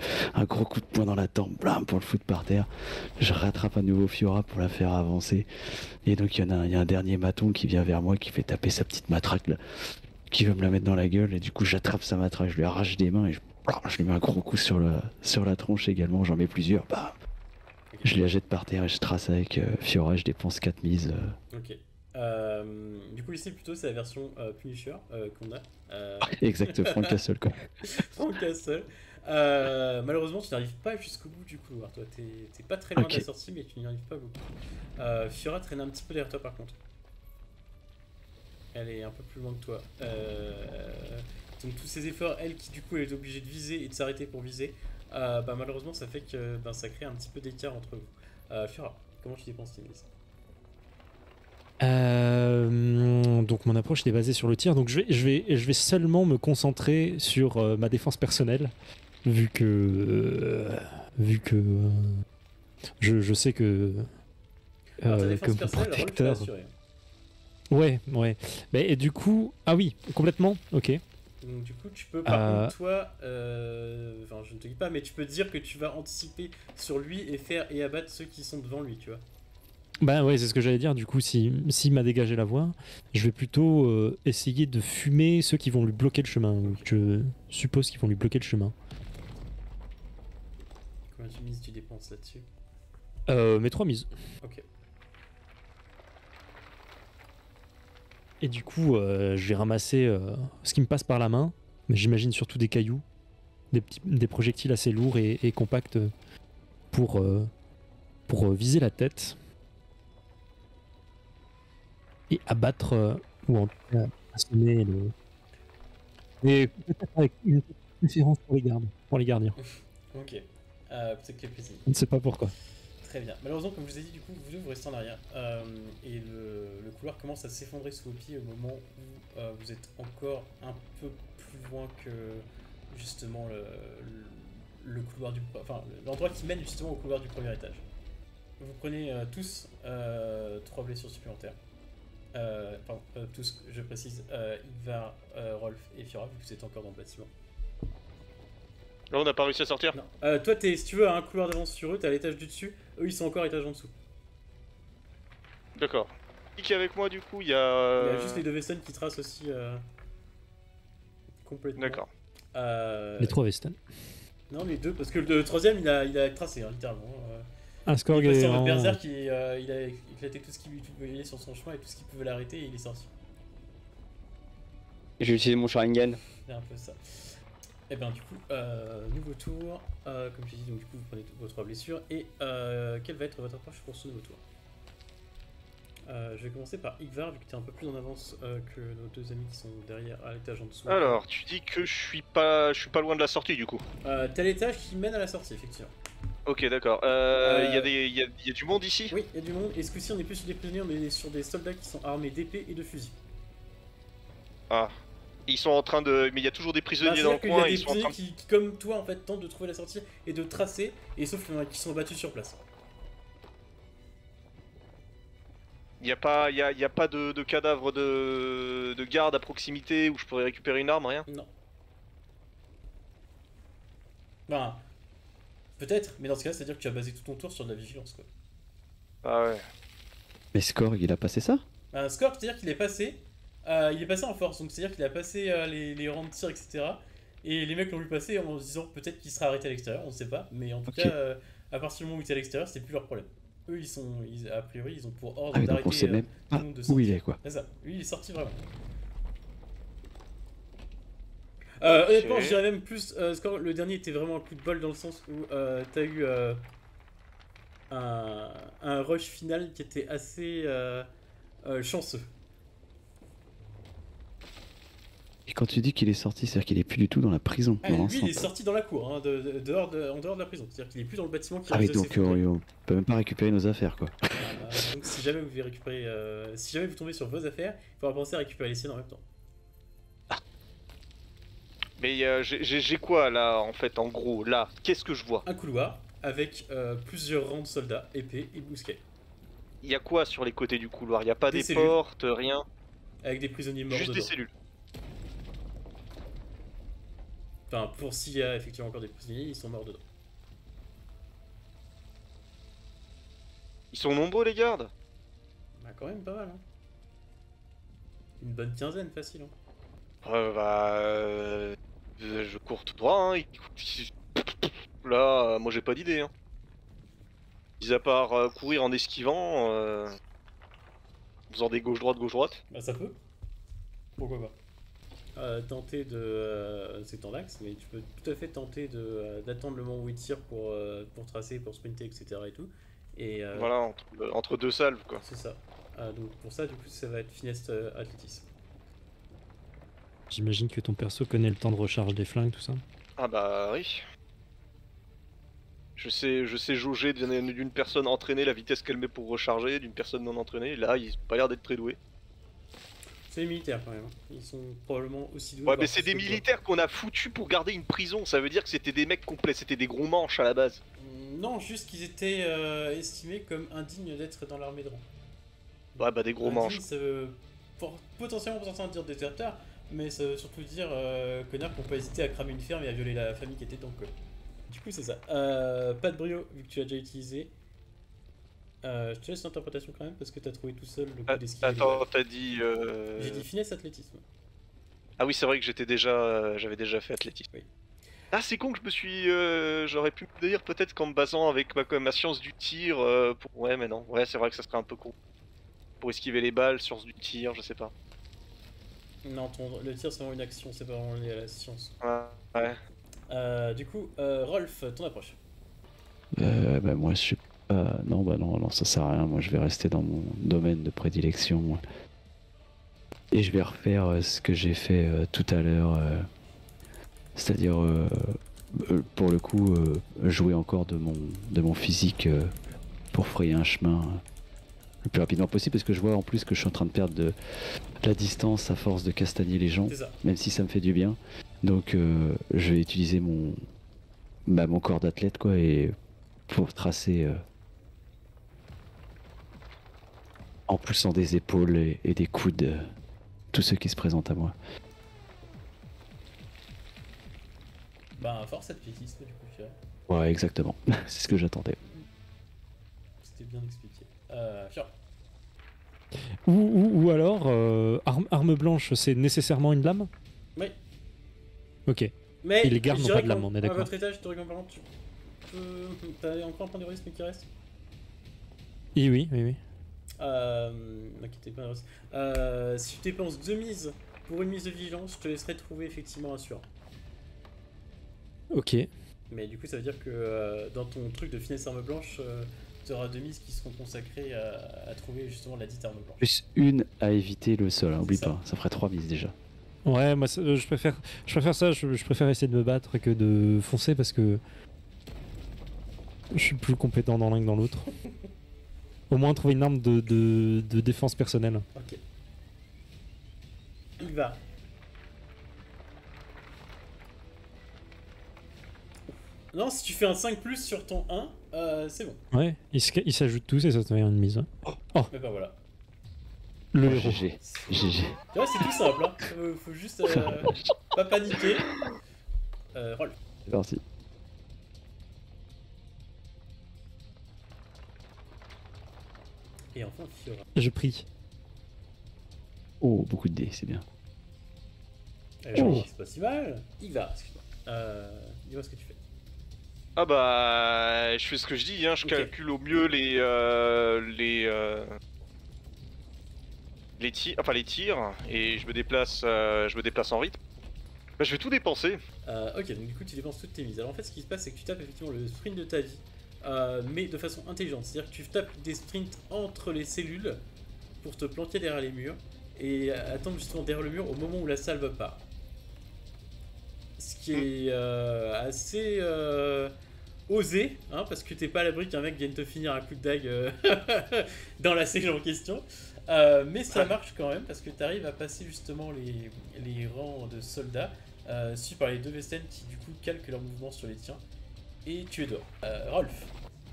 poing dans la tempe, blam, pour le foutre par terre. Je rattrape à nouveau Fiora pour la faire avancer. Et donc il y a un dernier maton qui vient vers moi, qui fait taper sa petite matraque là, qui veut me la mettre dans la gueule, et du coup j'attrape sa matraque, je lui arrache des mains et je lui mets un gros coup sur la tronche également, j'en mets plusieurs, bam. Je la jette par terre et je trace avec Fiora et je dépense 4 mises. Ok. Du coup, ici, plutôt, c'est la version Punisher qu'on a. Exact, Frank Castle quoi. Frank Castle. Malheureusement, tu n'arrives pas jusqu'au bout du couloir. Toi, t'es pas très loin de la Ok. sortie, mais tu n'y arrives pas beaucoup. Fiora traîne un petit peu derrière toi, par contre. Elle est un peu plus loin que toi. Donc, tous ces efforts, elle qui, du coup, est obligée de viser et de s'arrêter pour viser, malheureusement, ça fait que ça crée un petit peu d'écart entre vous. Fiora, comment tu dépenses tes mises? Donc mon approche est basée sur le tir. Donc je vais seulement me concentrer sur ma défense personnelle, vu que je sais que Alors, ta que défense mon personnelle, Rolf, tu l'as protecteur. assuré. Ouais. Mais, et du coup, ah oui, complètement. Ok. Donc du coup, tu peux par contre, toi, enfin je ne te dis pas, mais tu peux dire que tu vas anticiper sur lui et faire et abattre ceux qui sont devant lui, tu vois. Bah ouais, c'est ce que j'allais dire. Du coup, s'il m'a dégagé la voie, je vais plutôt essayer de fumer ceux qui vont lui bloquer le chemin. Ou je suppose qu'ils vont lui bloquer le chemin. Combien tu mises, tu dépenses là-dessus? Mes 3 mises. Ok. Et du coup, je vais ramasser ce qui me passe par la main, mais j'imagine surtout des cailloux, des projectiles assez lourds et compacts pour viser la tête et abattre ou en tout cas assommer le. Et peut-être avec une préférence pour les gardiens. Ok. Peut-être que plaisir. Je ne sais pas pourquoi. Très bien. Malheureusement, comme je vous ai dit, du coup, vous deux, vous restez en arrière. Et le couloir commence à s'effondrer sous vos pieds au moment où vous êtes encore un peu plus loin que justement le couloir du... Enfin, l'endroit qui mène justement au couloir du premier étage. Vous prenez tous 3 blessures supplémentaires. Pardon, tous, je précise, Ivar, Rolf et Fiora, vu que vous êtes encore dans le bâtiment. Là, on n'a pas réussi à sortir. Non. Toi, si tu veux, à un couloir d'avance sur eux, t'es à l'étage du dessus. Eux, ils sont encore à l'étage en dessous. D'accord. Qui est avec moi du coup? Il y Il y a. a juste les deux Vesten qui tracent aussi complètement. D'accord. Les 3 Vesten. Non, les deux, parce que le troisième, il a tracé, hein, littéralement. Un score Il est passé en gagnant. mode berserk, il a éclaté tout ce qui voyait sur son chemin et tout ce qui pouvait l'arrêter et il est sorti. J'ai utilisé mon Sharingan. C'est un peu ça. Et ben du coup, nouveau tour. Comme j'ai dit, donc du coup, vous prenez vos 3 blessures. Et quelle va être votre approche pour ce nouveau tour? Je vais commencer par Igvar, vu que tu es un peu plus en avance que nos deux amis qui sont derrière à l'étage en dessous. Alors, tu dis que je suis pas loin de la sortie du coup. T'as l'étage qui mène à la sortie, effectivement. Ok, d'accord. Il y a du monde ici? Oui, il y a du monde. Et ce coup-ci, on n'est plus sur des prisonniers, on est sur des soldats qui sont armés d'épées et de fusils. Ah. Ils sont en train de. Mais il y a toujours des prisonniers dans le Il y coin, a des ils sont en train prisonniers qui, comme toi, en fait, tentent de trouver la sortie et de tracer, et sauf qu'ils sont battus sur place. Il n'y a pas de cadavre de garde à proximité où je pourrais récupérer une arme, rien? Non. Enfin, peut-être, mais dans ce cas-là, c'est-à-dire que tu as basé tout ton tour sur de la vigilance, quoi. Ah ouais. Mais Skorg, il a passé ça? Un score, c'est-à-dire qu'il est passé en force, donc c'est-à-dire qu'il a passé les rangs de tir, etc. Et les mecs l'ont vu passer en se disant peut-être qu'il sera arrêté à l'extérieur, on ne sait pas. Mais en tout Ok. cas, à partir du moment où il était à l'extérieur, c'était plus leur problème. Eux, a priori, ils ont pour ordre Ah oui, donc on d'arrêter sait même tout pas le monde de où sortir. il est, quoi. C'est ça, lui il est sorti vraiment. Honnêtement, je dirais même plus. Score, le dernier était vraiment un coup de bol dans le sens où t'as eu un rush final qui était assez chanceux. Et quand tu dis qu'il est sorti, c'est-à-dire qu'il est plus du tout dans la prison, Ah, dans lui, l'enceinte. il est sorti dans la cour, hein, en dehors de la prison. C'est-à-dire qu'il est plus dans le bâtiment qui Ah oui, risque de donc s'effondrer. on peut même pas récupérer nos affaires, quoi. Donc si jamais vous devez récupérer, si jamais vous tombez sur vos affaires, il faudra penser à récupérer les siennes en même temps. Mais j'ai quoi là en fait en gros là? Qu'est-ce que je vois? Un couloir avec plusieurs rangs de soldats, épées et mousquets, Il y a quoi sur les côtés du couloir? Il y a pas Des des cellules. portes, rien? avec des prisonniers morts Juste des dedans. cellules. Enfin, pour s'il y a effectivement encore des prisonniers, ils sont morts dedans. Ils sont nombreux les gardes? Bah quand même pas mal, hein. Une bonne quinzaine, facile, hein. Je cours tout droit, hein. Là, moi j'ai pas d'idée, hein. Mis à part courir en esquivant, en faisant des gauche-droite. Bah ça peut. Pourquoi pas. Tenter de... c'est ton axe, mais tu peux tout à fait tenter d'attendre le moment où il tire pour tracer, pour sprinter, etc. et tout. Et Voilà, entre deux salves quoi. c'est ça. Donc pour ça, du coup, ça va être finesse athlétisme. J'imagine que ton perso connaît le temps de recharge des flingues, tout ça. Ah bah oui. Je sais jauger d'une personne entraînée la vitesse qu'elle met pour recharger, d'une personne non entraînée. Là, ils ont pas l'air d'être très doués. C'est les militaires quand même, hein. Ils sont probablement aussi doués. Ouais, voire mais c'est plus des que toi. militaires qu'on a foutus pour garder une prison. Ça veut dire que c'était des mecs complets, c'était des gros manches à la base. Non, juste qu'ils étaient estimés comme indignes d'être dans l'armée de rang. Ouais, bah des gros Indignes, manches. ça veut potentiellement pour certains dire déserteur, mais ça veut surtout dire connards qui n'ont pas hésité à cramer une ferme et à violer la famille qui était dans le col. Du coup, c'est ça. Pas de brio, vu que tu l'as déjà utilisé. Je te laisse l'interprétation quand même, parce que t'as trouvé tout seul le coup d'esquive. Attends, t'as dit. J'ai dit finesse athlétisme. Ah oui, c'est vrai que j'avais déjà fait athlétisme. Oui. Ah, c'est con que je me suis. J'aurais pu me dire peut-être qu'en me basant avec ma science du tir. Ouais, mais non. Ouais, c'est vrai que ça serait un peu con. Pour esquiver les balles, science du tir, je sais pas. Non, le tir c'est vraiment une action, c'est pas vraiment lié à la science. Ouais. Du coup, Rolf, ton approche. Bah moi je suis pas... Non, ça sert à rien. Moi je vais rester dans mon domaine de prédilection. Moi. Et je vais refaire ce que j'ai fait tout à l'heure. C'est-à-dire, pour le coup, jouer encore de mon physique pour frayer un chemin le plus rapidement possible. Parce que je vois en plus que je suis en train de perdre de la distance à force de castagner les gens. C'est ça. Même si ça me fait du bien. Donc je vais utiliser mon corps d'athlète quoi et pour tracer en poussant des épaules et des coudes tous ceux qui se présentent à moi. Bah, force athlétisme, du coup, Fiora. Ouais, exactement. C'est ce que j'attendais. C'était bien expliqué. Fiora. Ou alors, arme blanche, c'est nécessairement une lame? Oui. Ok. Mais Et les gardes je n'ont dirais pas de lame, qu'en- on est d'accord. À votre étage, théoriquement parlant, tu peux... T'as encore un point de risque qui reste? Et oui. N'inquiétez pas, si tu dépenses 2 mises pour une mise de vigilance, je te laisserai trouver effectivement un sûr. Ok. Mais du coup, ça veut dire que dans ton truc de finesse arme blanche, tu auras 2 mises qui seront consacrées à trouver justement la dite arme blanche. Plus une à éviter le sol, hein, oublie C'est ça. pas. Ça ferait 3 mises déjà. Ouais, moi je préfère ça, je préfère essayer de me battre que de foncer parce que je suis plus compétent dans l'un que dans l'autre. Au moins trouver une arme de défense personnelle. Ok. Il va. Non, si tu fais un 5 sur ton 1, c'est bon. Ouais, ils s'ajoutent tous et ça te fait une mise. Mais bah voilà. Le Oh, héros. GG. Tu vois, c'est tout simple, hein. Faut juste pas paniquer. Roll. C'est parti. Et enfin, Fiora. Je prie. Oh, beaucoup de dés, c'est bien. C'est pas si mal. Il va, excuse-moi. Dis-moi ce que tu fais. Ah bah, je fais ce que je dis, hein, je Ok. calcule au mieux les tirs, et je me déplace en rythme. Bah, je vais tout dépenser. Ok, donc du coup tu dépenses toutes tes mises. Alors en fait ce qui se passe c'est que tu tapes effectivement le sprint de ta vie, mais de façon intelligente. C'est-à-dire que tu tapes des sprints entre les cellules pour te planquer derrière les murs et attendre justement derrière le mur au moment où la salve part. Ce qui est assez osé, hein, parce que t'es pas à l'abri qu'un mec vienne te finir un coup de dague dans la cellule en question. Mais ça marche quand même parce que tu arrives à passer justement les rangs de soldats suivis par les 2 Vesten qui du coup calquent leur mouvement sur les tiens et tu es dehors. Rolf.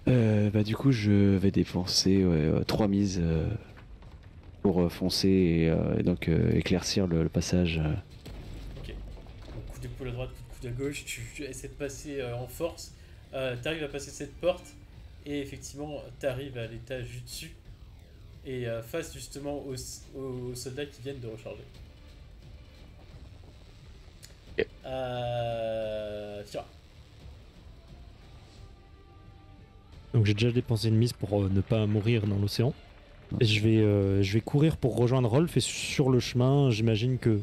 Bah du coup je vais dépenser 3 mises pour foncer et donc éclaircir le passage. Ok. Donc, coup d'épaule à droite, coup de coude à gauche, tu essaies de passer en force. Tu arrives à passer cette porte et effectivement tu arrives à l'étage du dessus et face justement aux soldats qui viennent de recharger. Ok. Tira. Donc j'ai déjà dépensé une mise pour ne pas mourir dans l'océan. Et je vais courir pour rejoindre Rolf et sur le chemin, j'imagine que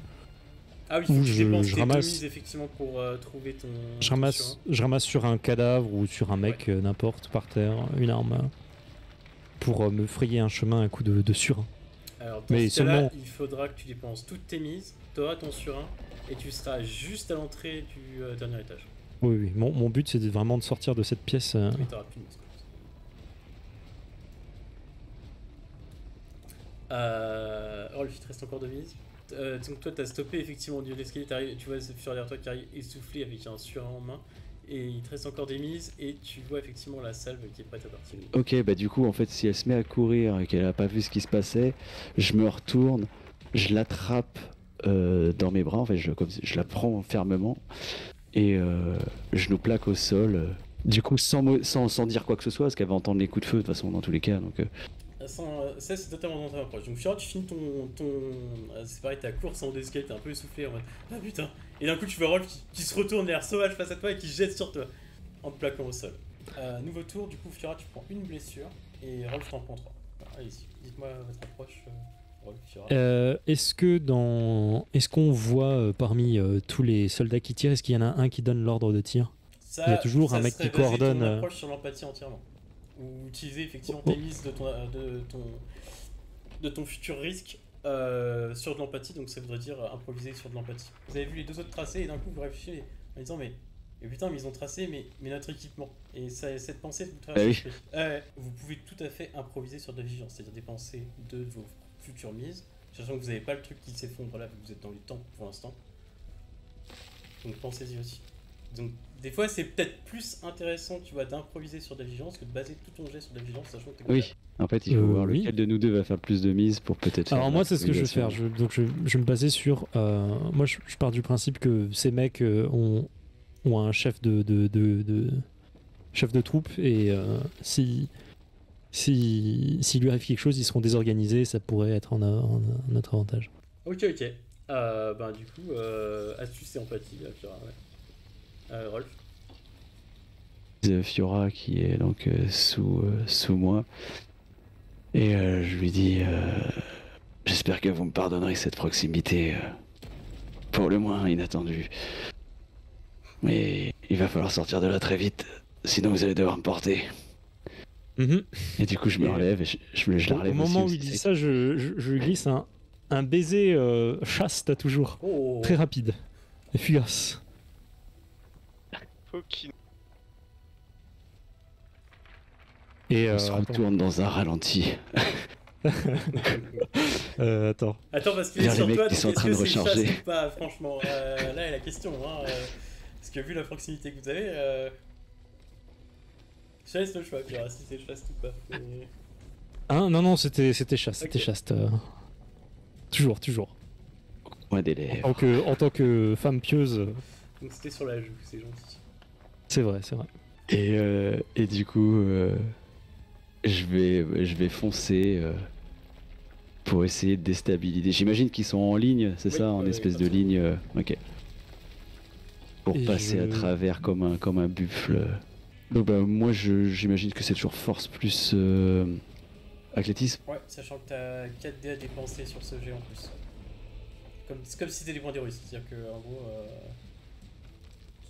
Ah oui, faut Ou que tu dépenses je tes ramasse- 2 mises effectivement pour trouver ton. je ton ramasse, surin. je ramasse sur un cadavre ou sur un mec, n'importe, par terre, une arme, pour me frayer un chemin à coup de surin. Alors dans Mais ce cas-là, seulement- il faudra que tu dépenses toutes tes mises, tu auras ton surin et tu seras juste à l'entrée du dernier étage. Oui, oui, mon but c'est vraiment de sortir de cette pièce. Mais t'auras plus de mises. Rolf, il te reste encore 2 mises. Donc toi t'as stoppé effectivement au niveau de l'escalier, tu vois ce futur derrière toi qui arrive essoufflé avec un surin en main. Et il te reste encore des mises et tu vois effectivement la salve qui est prête à partir. Ok, bah du coup en fait si elle se met à courir et qu'elle a pas vu ce qui se passait, je me retourne, je l'attrape dans mes bras, en fait je la prends fermement et je nous plaque au sol. Du coup sans dire quoi que ce soit, parce qu'elle va entendre les coups de feu de toute façon dans tous les cas. Donc Ça c'est totalement dans ta approche. Donc Fiora, tu finis c'est pareil, ta course en haut des escaliers, t'es un peu essoufflé en mode ah putain. Et d'un coup tu vois Rolf qui se retourne l'air sauvage face à toi et qui se jette sur toi en te plaquant au sol. Nouveau tour, du coup Fiora tu prends une blessure et Rolf t'en prend 3. Allez-y, dites-moi votre approche. Rolf, Fiora. Est-ce qu'on voit parmi tous les soldats qui tirent, est-ce qu'il y en a un qui donne l'ordre de tir? Ça, il y a toujours ça un mec serait qui baser coordonne, ton approche sur l'empathie entièrement. Ou utiliser effectivement tes mises de ton futur risque sur de l'empathie, donc ça voudrait dire improviser sur de l'empathie. Vous avez vu les 2 autres tracés et d'un coup vous réfléchissez en disant mais putain mais ils ont tracé mais notre équipement. Et ça, cette pensée vous traverse Ah oui. l'esprit. Vous pouvez tout à fait improviser sur de la vigilance, c'est-à-dire dépenser de vos futures mises, sachant que vous n'avez pas le truc qui s'effondre là, vous êtes dans les temps pour l'instant. Donc pensez-y aussi. Donc des fois c'est peut-être plus intéressant tu vois d'improviser sur de la vigilance que de baser tout ton jet sur de la vigilance sachant que t'es oui, en fait il faut voir oui. lequel de nous deux va faire le plus de mises pour peut-être. Alors faire moi c'est ce que je vais faire, l'improvisation. je vais me baser sur... moi je pars du principe que ces mecs ont un chef chef de troupe et s'il lui arrive quelque chose ils seront désorganisés, ça pourrait être en notre avantage. Ok. Ben du coup astuce et empathie Fiora, ouais. Rolf. Fiora qui est donc sous moi et je lui dis j'espère que vous me pardonnerez cette proximité pour le moins inattendue, mais il va falloir sortir de là très vite sinon vous allez devoir me porter. Et du coup je me relève et je la relève Au moment où aussi, il dit ça, je lui glisse un baiser chaste toujours, Oh. très rapide et fugace. Ok. Et on se retourne dans un ralenti. attends. Attends parce qu'il est Vers les sur mecs toi qui donc sont en est-ce train que de c'est recharger. chaste ou pas franchement là est la question hein, parce que vu la proximité que vous avez je te laisse le choix Fiora si c'est chaste ou pas. Mais... Hein, non, c'était chaste, Ok. c'était chaste. Toujours. Moi des lèvres. En tant que femme pieuse, Donc c'était sur la joue, c'est gentil. c'est vrai. Et du coup, je vais foncer pour essayer de déstabiliser. J'imagine qu'ils sont en ligne, c'est Oui, ça, en ouais, espèce de absolument. ligne. Ok. pour Et passer à travers comme un buffle. Donc bah moi j'imagine que c'est toujours force plus athlétisme. Ouais, sachant que t'as 4 dés à dépenser sur ce jet en plus. C'est comme si c'était des points d'héroïsme, c'est-à-dire que en gros,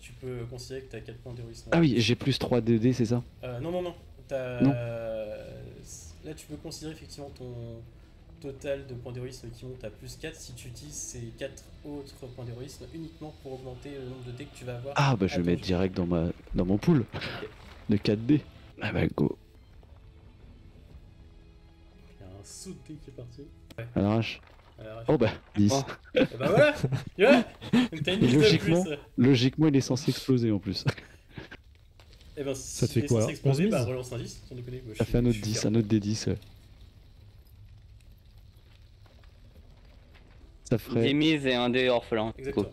tu peux considérer que t'as 4 points d'héroïsme. Ah oui, j'ai plus 3 DD, c'est ça? Non. Non. Là, tu peux considérer effectivement ton total de points d'héroïsme qui monte à plus 4 si tu utilises ces 4 autres points d'héroïsme uniquement pour augmenter le nombre de dés que tu vas avoir. Ah bah je vais mettre direct dans mon pool de 4D. Ah bah go. Il y a un saut de dés qui est parti. À l'arrache. À l'arrache. Oh bah 10. Oh. Et bah voilà, tu vois. Donc t'as une Et liste de logiquement, plus. logiquement il est censé exploser en plus. Et ben Ça si te fait il est quoi, censé exploser, 11 000? bah relance un 10, sans déconner. Moi, Ça je fait un suis- autre je suis 10, fier. un autre D10. Ouais. Ça 10 ferait... mises et un dé orphelin. Exactement.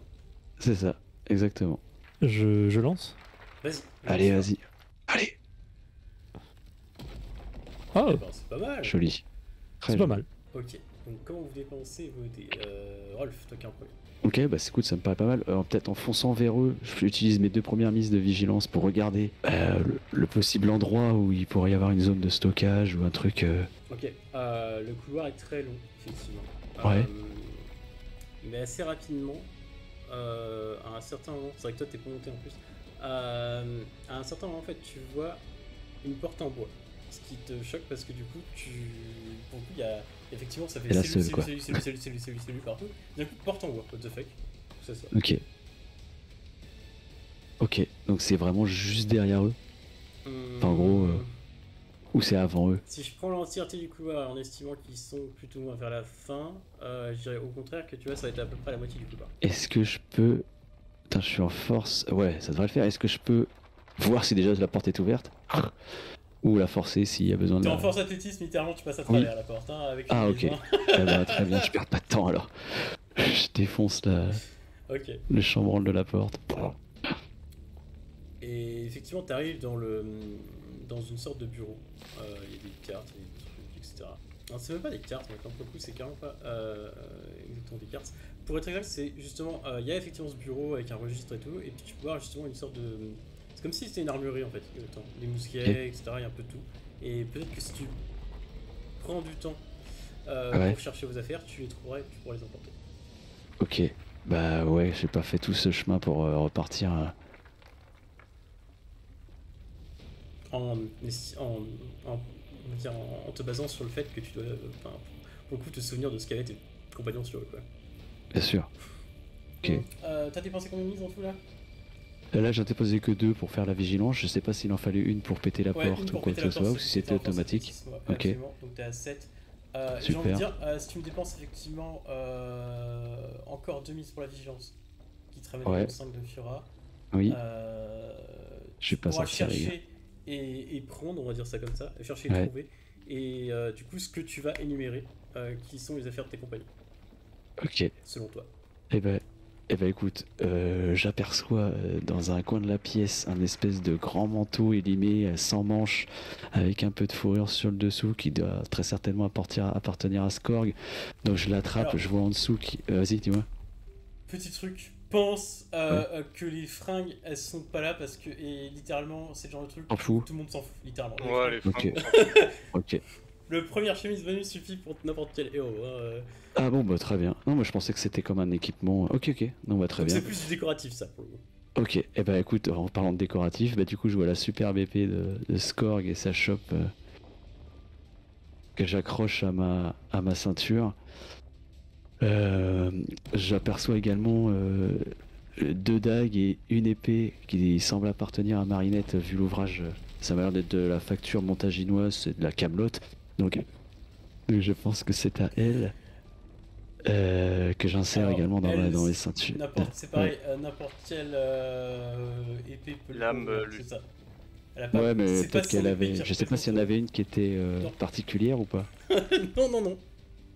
C'est ça, exactement. Je lance. Vas-y. Allez, lance. vas-y. Allez, Ah, Eh ben, c'est pas mal. joli. Très c'est pas joli. mal. Ok, donc comment vous dépensez vos dés Rolf, toi qui es en premier. Ok, bah écoute, ça me paraît pas mal. Peut-être en fonçant vers eux, j'utilise mes 2 premières mises de vigilance pour regarder le possible endroit où il pourrait y avoir une zone de stockage ou un truc. Ok, le couloir est très long, effectivement. Ouais. Mais assez rapidement, à un certain moment, c'est vrai que toi t'es pas monté en plus, à un certain moment en fait tu vois une porte en bois. Ce qui te choque parce que du coup, pour le coup, il y a effectivement ça fait Et la cellule, seule, quoi. cellule partout. D'un coup, porte en bois, what the fuck. C'est ça. Ok. Ok, donc c'est vraiment juste derrière eux. En gros, ou c'est avant eux. Si je prends l'entièreté du couloir en estimant qu'ils sont plus ou moins vers la fin, je dirais au contraire que tu vois, ça va être à peu près la moitié du couloir. Est-ce que je peux... Putain, je suis en force. Ouais, ça devrait le faire. Est-ce que je peux voir si déjà la porte est ouverte? Ou la forcer s'il y a besoin de T'es la... en force athlétisme, littéralement, tu passes à Oui. travers la porte, hein, avec Ah une ok. mise, hein. Eh ben, très bien, je perds pas de temps alors. Je défonce Ok. le chambranle de la porte. Et effectivement, tu arrives dans une sorte de bureau. Il y a des cartes, il y a des trucs, etc. Non, c'est même pas des cartes, mais pour le coup, c'est carrément pas exactement des cartes. Pour être exact, c'est justement, il y a effectivement ce bureau avec un registre et tout, et puis tu peux voir justement une sorte de... C'est comme si c'était une armurerie en fait, exactement. Des mousquets, Ok. etc. Il y a un peu de tout. Et peut-être que si tu prends du temps Ouais. pour chercher vos affaires, tu les trouveras et tu pourras les emporter. Ok. Bah ouais, j'ai pas fait tout ce chemin pour repartir. En te basant sur le fait que tu dois, pour le coup, te souvenir de ce qu'avaient tes compagnons sur eux, quoi. Bien sûr. Ok. T'as dépensé combien de mises en tout là? Là, j'en ai posé que 2 pour faire la vigilance. Je sais pas s'il en fallait une pour péter la Ouais, une porte ou pour quoi que péter ce la soit, porte, ou si c'était en force automatique. athlétisme, ouais, Ok. absolument. Donc t'es à 7. J'ai envie de Super. dire, si tu me dépenses effectivement encore 2 mises pour la vigilance, qui te ramène Ouais. au 5 de Fiora, Oui. Je vais tu pas pourras sortir, les gars. chercher et prendre, on va dire ça comme ça, chercher et Ouais. trouver, et du coup ce que tu vas énumérer, qui sont les affaires de tes compagnons, Ok. selon toi. Eh ben écoute, j'aperçois dans un coin de la pièce un espèce de grand manteau élimé sans manches avec un peu de fourrure sur le dessous qui doit très certainement appartenir à Skorg. Donc je l'attrape, Alors- je vois en dessous qui... Vas-y, dis-moi. Petit truc, pense que les fringues elles sont pas là parce que, et littéralement, c'est le genre de truc, T'en fous? tout le monde s'en fout, littéralement. Ouais, les Ok. fringues. Ok. Le première chemise bonus suffit pour n'importe quel héros. Hein. Ah bon, bah très bien. Non, moi je pensais que c'était comme un équipement. Ok, ok. Non, bah très Donc bien. c'est plus du décoratif ça pour le coup. Ok, et bah écoute, en parlant de décoratif, bah du coup je vois la superbe épée de Skorg et sa chope que j'accroche à ma ceinture. J'aperçois également 2 dagues et une épée qui semble appartenir à Marinette vu l'ouvrage. Ça m'a l'air d'être de la facture montaginoise, c'est de la camelote. Donc je pense que c'est à elle que j'insère Alors, également elle, dans les ceintures. C'est pareil, n'importe quelle épée peut le Lame, faire, lui. c'est ça. Elle a pas- Ouais, mais c'est pas peut-être son qu'elle épée avait. qui Je sais pas s'il y en avait une qui était Non. particulière ou pas. Non, non, non.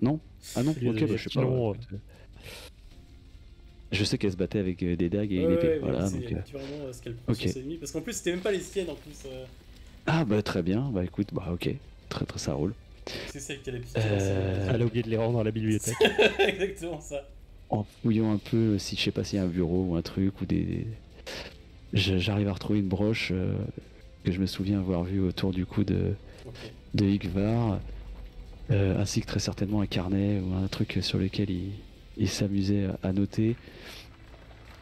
Non? Ah non? Il y a Ok, des bah je sais pas. filons, ouais, écoute, Je sais qu'elle se battait avec des dagues et une Ouais, épée. ouais, voilà, c'est donc, vraiment ce qu'elle prend ok. sur ses ennemis. Parce qu'en plus, c'était même pas les siennes en plus. Ah bah très bien, bah écoute, bah ok. Très très ça roule. C'est celle qu'elle a piqué. Elle a oublié de les rendre dans la bibliothèque. Exactement ça. En fouillant un peu, si je sais pas s'il y a un bureau ou un truc ou j'arrive à retrouver une broche que je me souviens avoir vue autour du cou de Igvar, ainsi que très certainement un carnet ou un truc sur lequel il s'amusait à noter.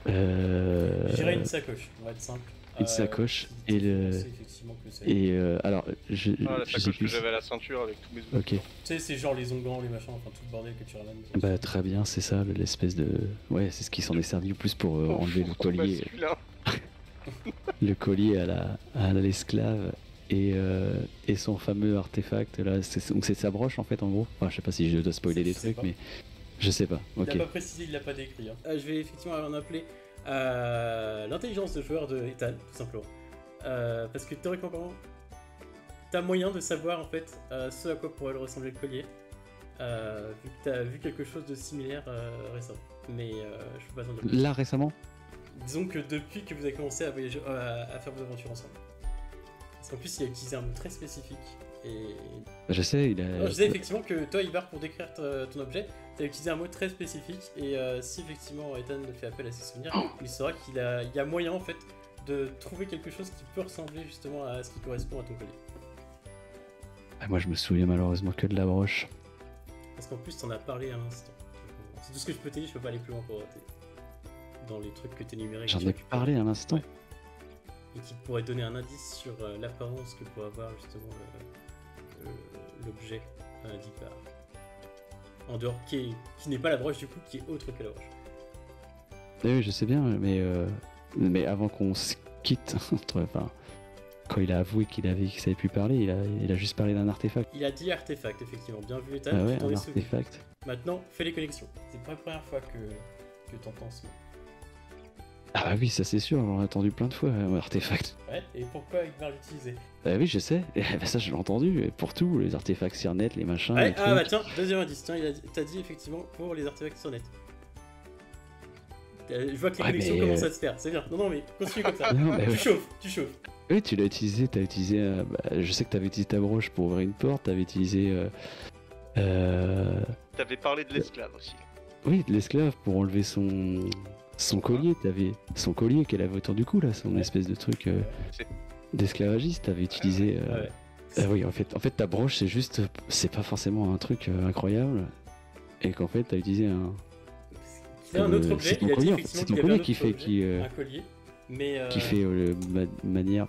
J'irais une sacoche, on va être simple. Une sacoche et alors je la sais sacoche que plus. j'avais à la ceinture avec tous mes outils. Ok. Tu sais, c'est genre les onguents, les machins, enfin tout le bordel que tu ramènes. Bah très bien, c'est ça, l'espèce de... Ouais, c'est ce qui s'en est servi le plus pour enlever le collier, Masculin. le collier à l'esclave et son fameux artefact là. Donc c'est sa broche en fait en gros. Enfin, je sais pas si je dois spoiler des Je sais trucs, pas. mais je sais pas. Il Ok. l'a pas précisé, il l'a pas décrit. Hein. Je vais effectivement en appeler l'intelligence de joueur de Ethan, tout simplement. Parce que théoriquement, t'as moyen de savoir en fait ce à quoi pourrait le ressembler le collier, vu que t'as vu quelque chose de similaire récemment. Mais je peux pas t'en dire plus. Là récemment? Disons que depuis que vous avez commencé à voyager, à faire vos aventures ensemble. Parce qu'en plus, il a utilisé un mot très spécifique. Et Je sais, il a... non, je disais effectivement que toi, Ivar, pour décrire ton objet, tu as utilisé un mot très spécifique. Et si effectivement Ethan fait appel à ses souvenirs, il saura qu'il y a moyen en fait de trouver quelque chose qui peut ressembler justement à ce qui correspond à ton collier. Moi je me souviens malheureusement que de la broche. Parce qu'en plus, t'en as parlé à l'instant. C'est tout ce que je peux t'aider, je peux pas aller plus loin pour dans les trucs que t'es numérés. J'en ai parlé à l'instant. Ouais. Et qui pourrait donner un indice sur l'apparence que pourrait avoir justement l'objet d'Ivar. En dehors, qui n'est pas la broche du coup, qui est autre que la broche. Oui, je sais bien, mais avant qu'on se quitte, enfin, quand il a avoué qu'il savait plus parler, il a juste parlé d'un artefact. Il a dit artefact, effectivement. Bien vu, Ethan. Ah ouais, tu t'en un es souvenu. artefact. Maintenant, fais les connexions. C'est pas la première fois que t'entends ce mot. Ah bah oui, ça c'est sûr, j'en ai entendu plein de fois, un artefact. Ouais, et pourquoi Ivar l'utiliser? Bah oui, je sais, et bah ça je l'ai entendu, et pour tout, les artefacts Cyrnet, les machins, Ouais, les ah bah trucs. tiens, deuxième indice. Tiens, t'as dit effectivement pour les artefacts sur net. Je vois que les Ouais, connexions mais, commencent à se faire, c'est bien. Non, mais continue comme ça. Non, bah Tu ouais. chauffes. Oui, tu l'as utilisé, je sais que t'avais utilisé ta broche pour ouvrir une porte, t'avais utilisé... T'avais parlé de l'esclave aussi. Oui, de l'esclave pour enlever son collier, t'avais son collier qu'elle avait autour du cou là, son Ouais. espèce de truc C'est- d'esclavagiste, t'avais utilisé... Ouais. oui, en fait ta broche c'est pas forcément un truc incroyable, et qu'en fait t'as utilisé un... C'est un autre objet, c'est ton il a dit collier, effectivement c'est qu'il ton y avait un collier autre qui fait, objet, un collier, mais qui fait manière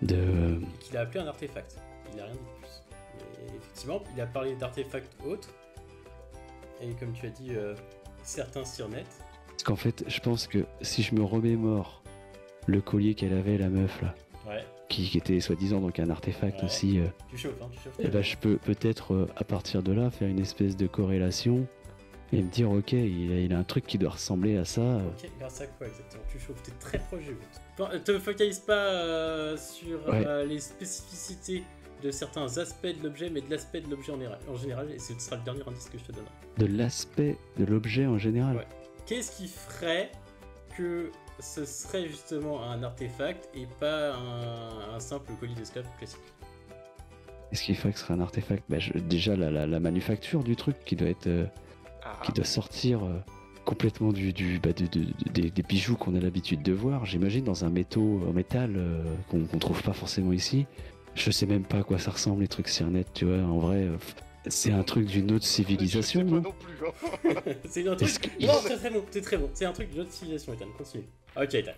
de... qu'il a appelé un artefact. Il a rien dit de plus. Et effectivement, il a parlé d'artefacts autres, et comme tu as dit, certains Cyrnet. Parce qu'en fait, je pense que si je me remémore le collier qu'elle avait, la meuf là, Ouais, qui était soi-disant donc un artefact Ouais. aussi, tu chauffes, hein, tu chauffes. et ben je peux peut-être à partir de là faire une espèce de corrélation et me dire ok, il a un truc qui doit ressembler à ça. Ok, grâce à quoi exactement? Tu chauffes, t'es très proche du but. Te focalise pas sur Ouais. les spécificités de certains aspects de l'objet, mais de l'aspect de l'objet en général, et ce sera le dernier indice que je te donnerai. De l'aspect de l'objet en général. Ouais. Qu'est-ce qui ferait que ce serait justement un artefact et pas un simple collier d'esclave classique? Est-ce qu'il faut que ce serait un artefact? Déjà la manufacture du truc qui doit être qui doit sortir complètement des bijoux qu'on a l'habitude de voir, j'imagine, dans un métal qu'on trouve pas forcément ici. Je sais même pas à quoi ça ressemble les trucs Cyrnet, tu vois, en vrai, c'est un truc d'une autre civilisation, Je sais pas non? non plus. Hein. C'est un truc. Est-ce que- Non, c'est très bon, c'est très bon. C'est un truc d'une autre civilisation, Ethan. Continue. Ok, Ethan.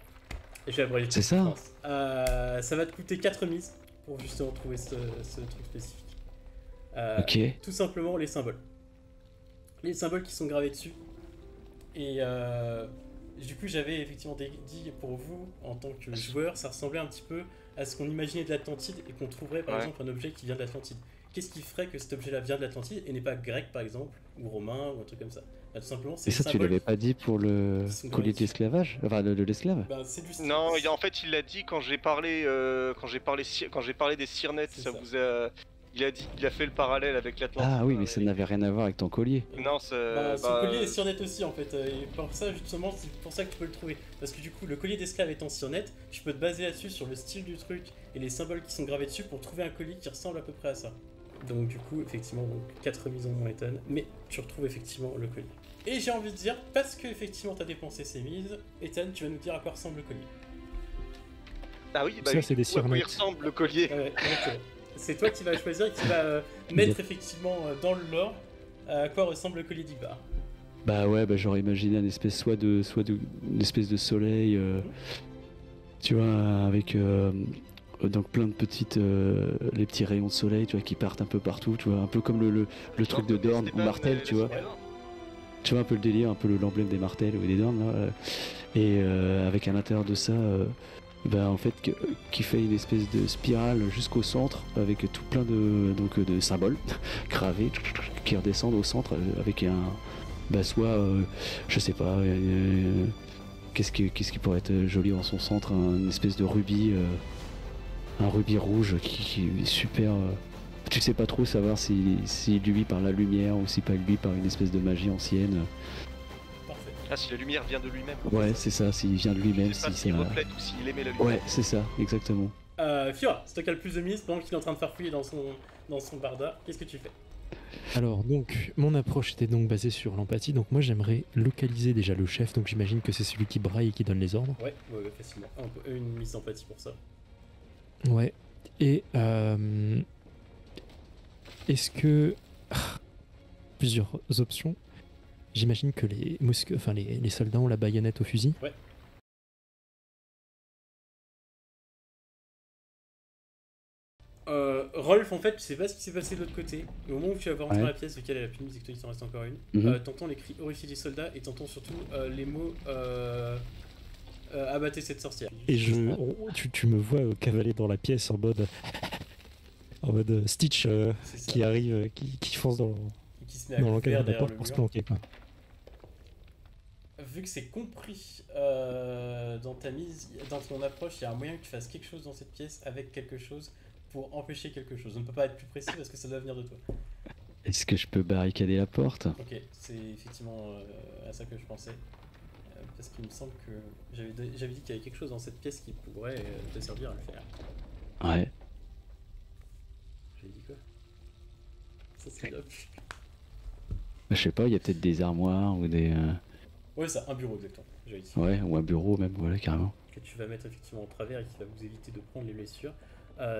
Je vais abréger. C'est ça. Ça va te coûter 4 mises pour justement trouver ce truc spécifique. Ok. Tout simplement les symboles. Les symboles qui sont gravés dessus. Et du coup, j'avais effectivement dit pour vous, en tant que joueur, ça ressemblait un petit peu à ce qu'on imaginait de l'Atlantide et qu'on trouverait par Ouais. exemple un objet qui vient de l'Atlantide. Qu'est-ce qui ferait que cet objet-là vient de l'Atlantide et n'est pas grec par exemple, ou romain, ou un truc comme ça? Bah, tout simplement, c'est Et ça, le tu symbole l'avais pas dit pour le qui sont collier gravés d'esclavage? Enfin, de l'esclave? Bah, c'est du Non, en fait, il l'a dit quand j'ai parlé des Cyrnet. C'est Ça ça. vous a. Il a fait le parallèle avec l'Atlantide. Ah oui, mais ça n'avait rien à voir avec ton collier. Non, ça. Bah, son collier est sur net aussi en fait, et pour ça justement c'est pour ça que tu peux le trouver. Parce que du coup le collier d'esclave étant sur net, tu peux te baser là-dessus sur le style du truc et les symboles qui sont gravés dessus pour trouver un collier qui ressemble à peu près à ça. Donc du coup effectivement donc 4 mises en moins Ethan, mais tu retrouves effectivement le collier. Et j'ai envie de dire, parce que effectivement t'as dépensé ces mises, Ethan, tu vas nous dire à quoi ressemble le collier. Ah oui, bah Ça, oui, c'est des à quoi il surnotes. ressemble le collier. Ouais, donc, c'est toi qui vas choisir et qui va mettre effectivement dans le lore à quoi ressemble le collier d'Igbar. Bah ouais, bah j'aurais imaginé une espèce une espèce de soleil, tu vois, avec donc plein de petites les petits rayons de soleil, tu vois, qui partent un peu partout, tu vois, un peu comme le truc de Dorn ou Martel, tu vois. Tu vois un peu le délire, un peu l'emblème des Martel ou des Dorn là, et avec à l'intérieur de ça, bah en fait qui fait une espèce de spirale jusqu'au centre avec tout plein de symboles gravés qui redescendent au centre avec un bah soit je sais pas qu'est-ce qui pourrait être joli en son centre, une espèce de rubis un rubis rouge qui est super tu sais pas trop savoir si lui par la lumière ou si pas lui par une espèce de magie ancienne. Parfait. Ah, si la lumière vient de lui-même. Ouais, c'est ça, s'il vient de lui-même, Je sais pas si s'il ça... reflète ou s'il émet la lumière. Ouais, c'est ça, exactement. Fiora, c'est toi qui as le plus de mises pendant qu'il est en train de faire fouiller dans son barda. Qu'est-ce que tu fais? Alors, donc, mon approche était donc basée sur l'empathie. Donc, moi, j'aimerais localiser déjà le chef. Donc, j'imagine que c'est celui qui braille et qui donne les ordres. Ouais, facilement. Une mise d'empathie pour ça. Ouais. Et est-ce que plusieurs options. J'imagine que les soldats ont la baïonnette au fusil. Ouais. Rolf, en fait, tu sais pas ce qui s'est passé de l'autre côté. Au moment où tu vas rentrer dans la pièce, vu qu'elle a plus de musique, il t'en reste encore une, t'entends les cris horrifiés des soldats et t'entends surtout les mots abattez cette sorcière. Et tu me vois cavaler dans la pièce en mode Stitch qui arrive, qui fonce dans qui se met à l'encadrement couvert de la derrière porte le pour se mur. planquer, quoi. Vu que c'est compris dans ta mise, dans ton approche, il y a un moyen que tu fasses quelque chose dans cette pièce avec quelque chose pour empêcher quelque chose. On ne peut pas être plus précis parce que ça doit venir de toi. Est-ce que je peux barricader la porte? Ok, c'est effectivement à ça que je pensais. Parce qu'il me semble que j'avais dit qu'il y avait quelque chose dans cette pièce qui pourrait te servir à le faire. Ouais. J'ai dit quoi? Ça c'est top. Bah, je sais pas, il y a peut-être des armoires ou des... Ouais, ça, un bureau exactement. J'avais dit. Ouais, ou un bureau même, voilà, carrément. Que tu vas mettre effectivement en travers et qui va vous éviter de prendre les blessures.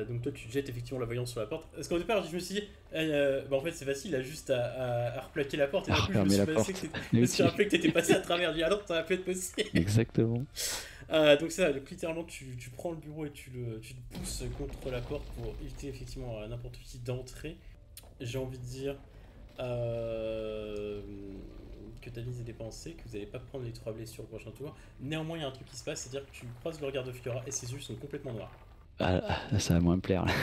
Donc toi tu jettes effectivement la voyance sur la porte. Parce qu'au départ je me suis dit, bah en fait c'est facile, il a juste à replaquer la porte. Et d'un coup je me suis rappelé que t'étais passé à travers. Je dis, ah non, ça va plus être possible. Exactement. Donc c'est ça, donc littéralement tu prends le bureau et tu te pousses contre la porte pour éviter effectivement à n'importe qui d'entrer. J'ai envie de dire que ta mise est dépensée, que vous n'allez pas prendre les 3 blessures au prochain tour. Néanmoins il y a un truc qui se passe, c'est-à-dire que tu croises le regard de Fiora et ses yeux sont complètement noirs. Ah, ça va moins me plaire là.